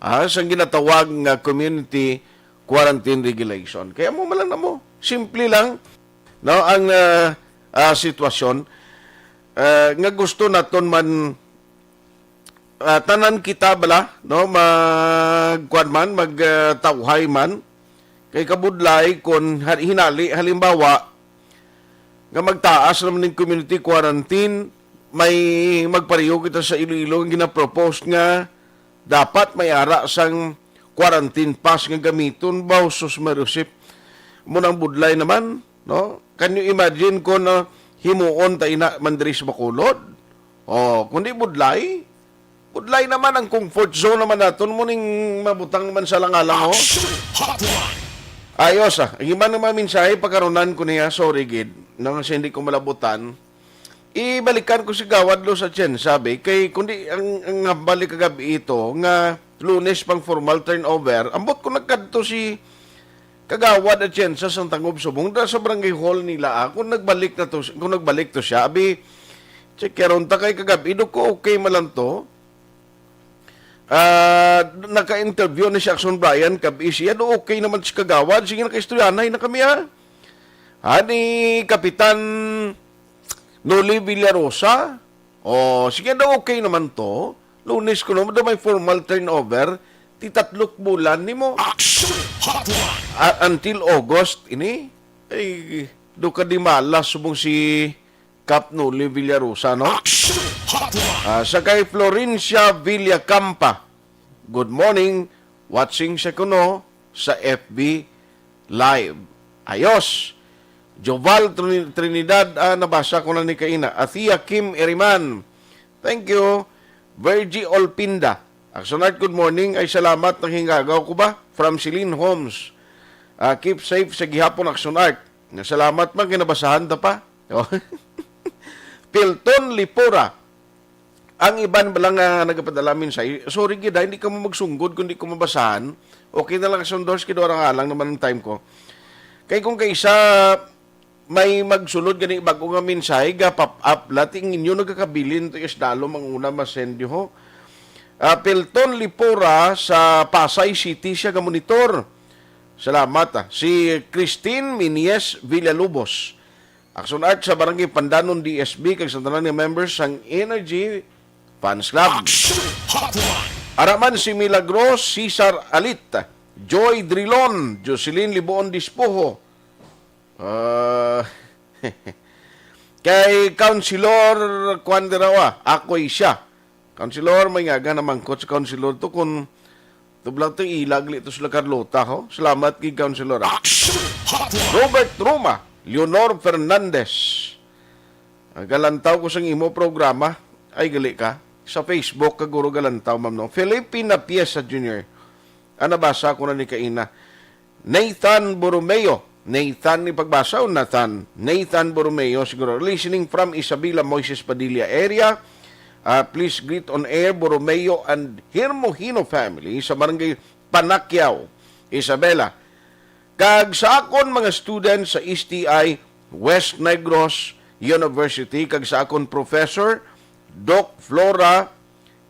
sa ginatawag nga community quarantine regulation. Kaya mo malang na mo. Simple lang no, ang sitwasyon. Nga gusto naton man tanan kita bala no, magtawhay man kay kabudlay kon hinali halimbawa nga magtaas naman ng community quarantine, may magpareho kita sa Iloilo ang ginapropose nga dapat may ara sang quarantine pass nga gamiton baw sus marusip mo nang budlay naman, no? Can you imagine kung himuon ta ina mandiri sa Bacolod? Kundi budlay naman ang comfort zone naman naton mo ning mabutang man sa langalang ho. Ayos ang iman naman mensahe pagkaronan ko niya, sorry gid, nang hindi ko malabutan. ibalikan ko si Gawad lo sa Chen, sabi, kay kundi ang balik kagabi ito, nga Lunes pang formal turnover, ambot ko nagkadto si Kagawad at Chen sa Santangob Subong, da sa barangay hall nila, kung nagbalik to siya, abi, check karon ta kay kagabi, do ko okay malang to, naka-interview na si Action Brian kabi siya, do okay naman si Kagawad, sige naka-istoryanay na kami ni Kapitan Noli Villarosa, sige daw okay naman to, Lunes ko naman daw may formal turnover, titatlok bulan ni mo. Until August, ini, ay, do ka di malas subong si Cap Noli Villarosa, no? Sa kay Florencia Villacampa, good morning, watching siya kuno sa FB Live. Ayos! Joval Trinidad, nabasa ko na ni Kaina. Athia Kim Eriman, thank you. Virgie Olpinda, Aksonart, good morning. Ay salamat ng hingagaw ko ba? From Celine Holmes. Keep safe sa gihapon, Aksonart. Salamat man, kinabasahan ta pa. Pilton Lipura, ang iban balang nagpadalamin sa sorry gida, hindi ka mo magsunggod kundi ko mabasahan. Okay na lang Aksondors, kidora nga lang naman ang time ko. Kay kung kaysa may magsulod gani bago nga mensahe, pop up lating inyo nagkakabilin to isdalo manguna masend ho. Pilton Lipura sa Pasay City siya ga monitor. Salamat. Si Christine Minies Villalobos. Action Art sa Barangay Pandanon DSB kag sa tanan nga members sang Energy Fans Club. Araman si Milagros Cesar Alit, Joy Drilon, Jocelyn Liboon Dispoho. Kay Councilor Quanderawa, ako'y siya. Councilor, may nga naman ko sa Councilor to kung tublang to ilag ito sila Carlota ho. Salamat kay Councilor. Robert Roma, Leonor Fernandez. Galantaw ko sa imo programa. Ay, gali ka. Sa Facebook, kaguro galantaw, ma'am. No? Filipina Piesa Jr. Nabasa ko na ni Kaina. Nathan Borromeo. Nathan, ni pagbasa o Nathan? Nathan Borromeo, siguro. Listening from Isabela Moises Padilla area. Please greet on air Borromeo and Hermohino family sa Barangay Panakyaw, Isabela. Kag sa akon mga students sa STI West Negros University, kag sa akon professor Doc Flora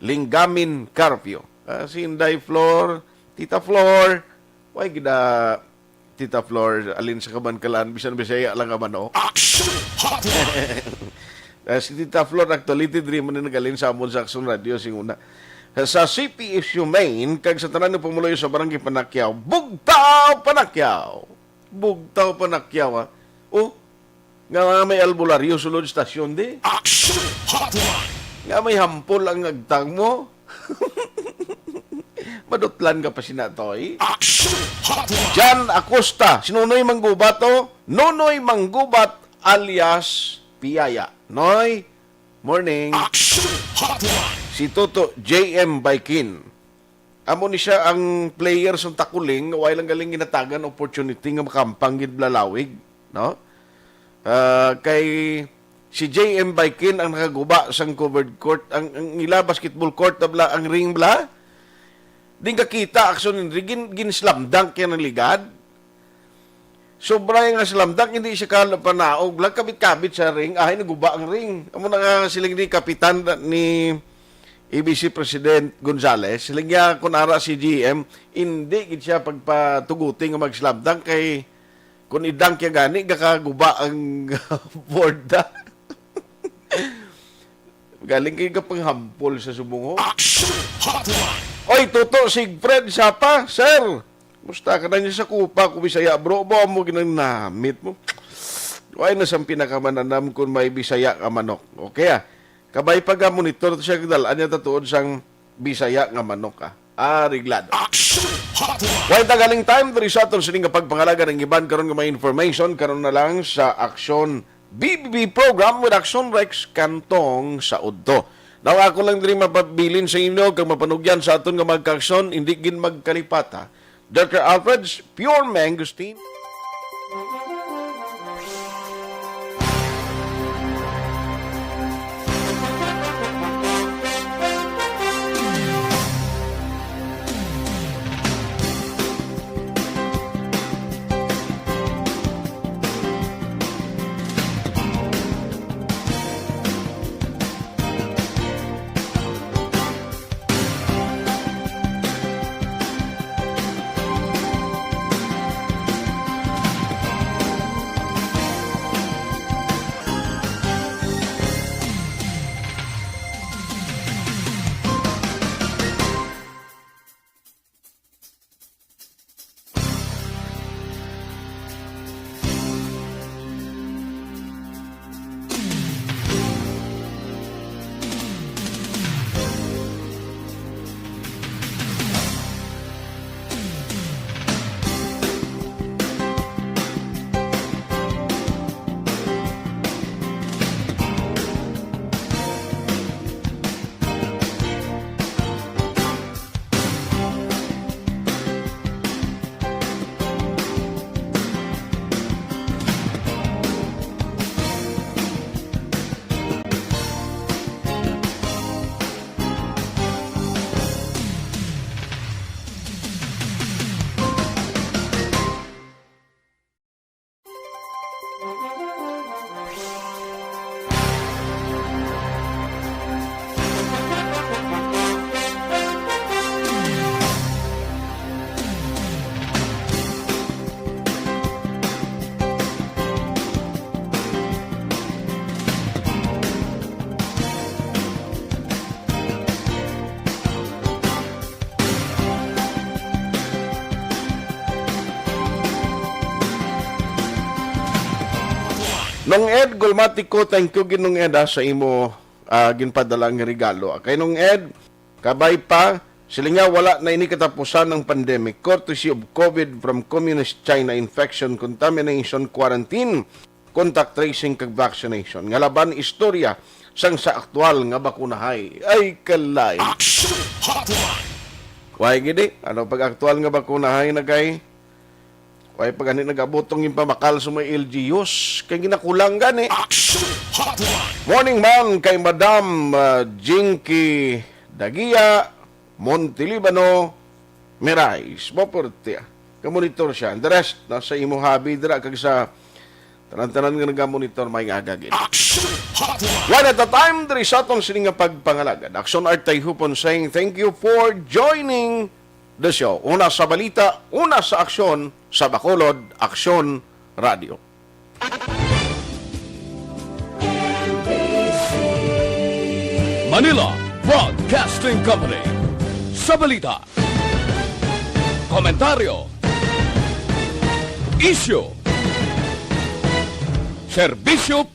Lingamin Carpio. Si Inday Flor, Tita Flor, why gida Tita Flor, alin sa kaban-kalan, bisan Bisaya lang ka man, o? Si Tita Flor, actually, dream na nagalin sa amon sa Action Radio, singuna. Sa CPSU Main, kag sa tanan ng pumuloy sa Barangay Panakyaw, Bugtaw Panakyaw! Bugtaw Panakyaw, ha? Nga may albularyo sulod stasyon, di? Nga may hampol ang agtang mo. Madutlan ka pa sinatoy. Jan Acosta, si Nonoy Manggubat to? Nonoy Manggubat alias Piyaya. Noy, morning. Si Toto JM Baikin. Amo ni siya ang player sa takuling, way lang galing ginatagan opportunity nga makampang gid blalawig, no? Kay si JM Baikin ang nakaguba sang covered court, ang ila basketball court tabla ang ring bla. Di ka kita, action gin-slam dunk yan ang ligad. Sobra yung slam dunk, hindi siya kalapanaog. Lang kabit-kabit sa ring, naguba ang ring. Amo na nga silang ni Kapitan ni ABC President Gonzales. Silang niya, kunara si GM, hindi gid siya pagpatuguting ang mag-slam dunk kay kung i-dunk yan gani, kakaguba ang board da. Galing kayo ka panghampol sa subungo. Oy, Toto Sigfred Sapa, sir. Musta ka na niya sa kupa, Bisaya, bro. Bo mo ginamit mo. Why na siyang pinakamananam kung may Bisaya ka manok. Okay kabay pag monitor to siya kadalaan niya tatuod sang Bisaya nga manok reglado. Why tagaling time, there is aton sining pagpangalaga ng iban karon nga may information karon na lang sa Aksyon BBB program with Action Rex Kantong sa Udto. Now, ako lang din mapabilin sa inyo kung mapanugyan sa aton nga magkaksyon, hindi gin magkalipata. Dr. Alfred's Pure Mangosteen. Nung Ed Gulmatico, thank you ginong Ed sa imo ginpadala nga regalo. Kay nung Ed, kabay pa, sila nga wala na ini katapusan ng pandemic, courtesy of COVID from Communist China infection, contamination, quarantine, contact tracing, kag vaccination. Nga laban istorya sang sa aktual nga bakunahay. Ay kalay. Why gidi? Ano pag aktual nga bakunahay na kay? Why pag ani nagabutong yung pamakal sa may LGUs? Kay ginakulang gani. Morning man kay Madam Jinky Dagia Montelibano Mirais. Maporte. Kamonitor siya. The rest, nasa imo habi dira kag sa tanan-tanan nga nagamonitor may agagin. One at a time, there is atong sininga pagpangalagad. Action Artay Hupon saying thank you for joining the show. Una sa balita, una sa aksyon, sa Bacolod, Aksyon Radio. Manila Broadcasting Company. Sa balita, komentaryo, issue, serbisyo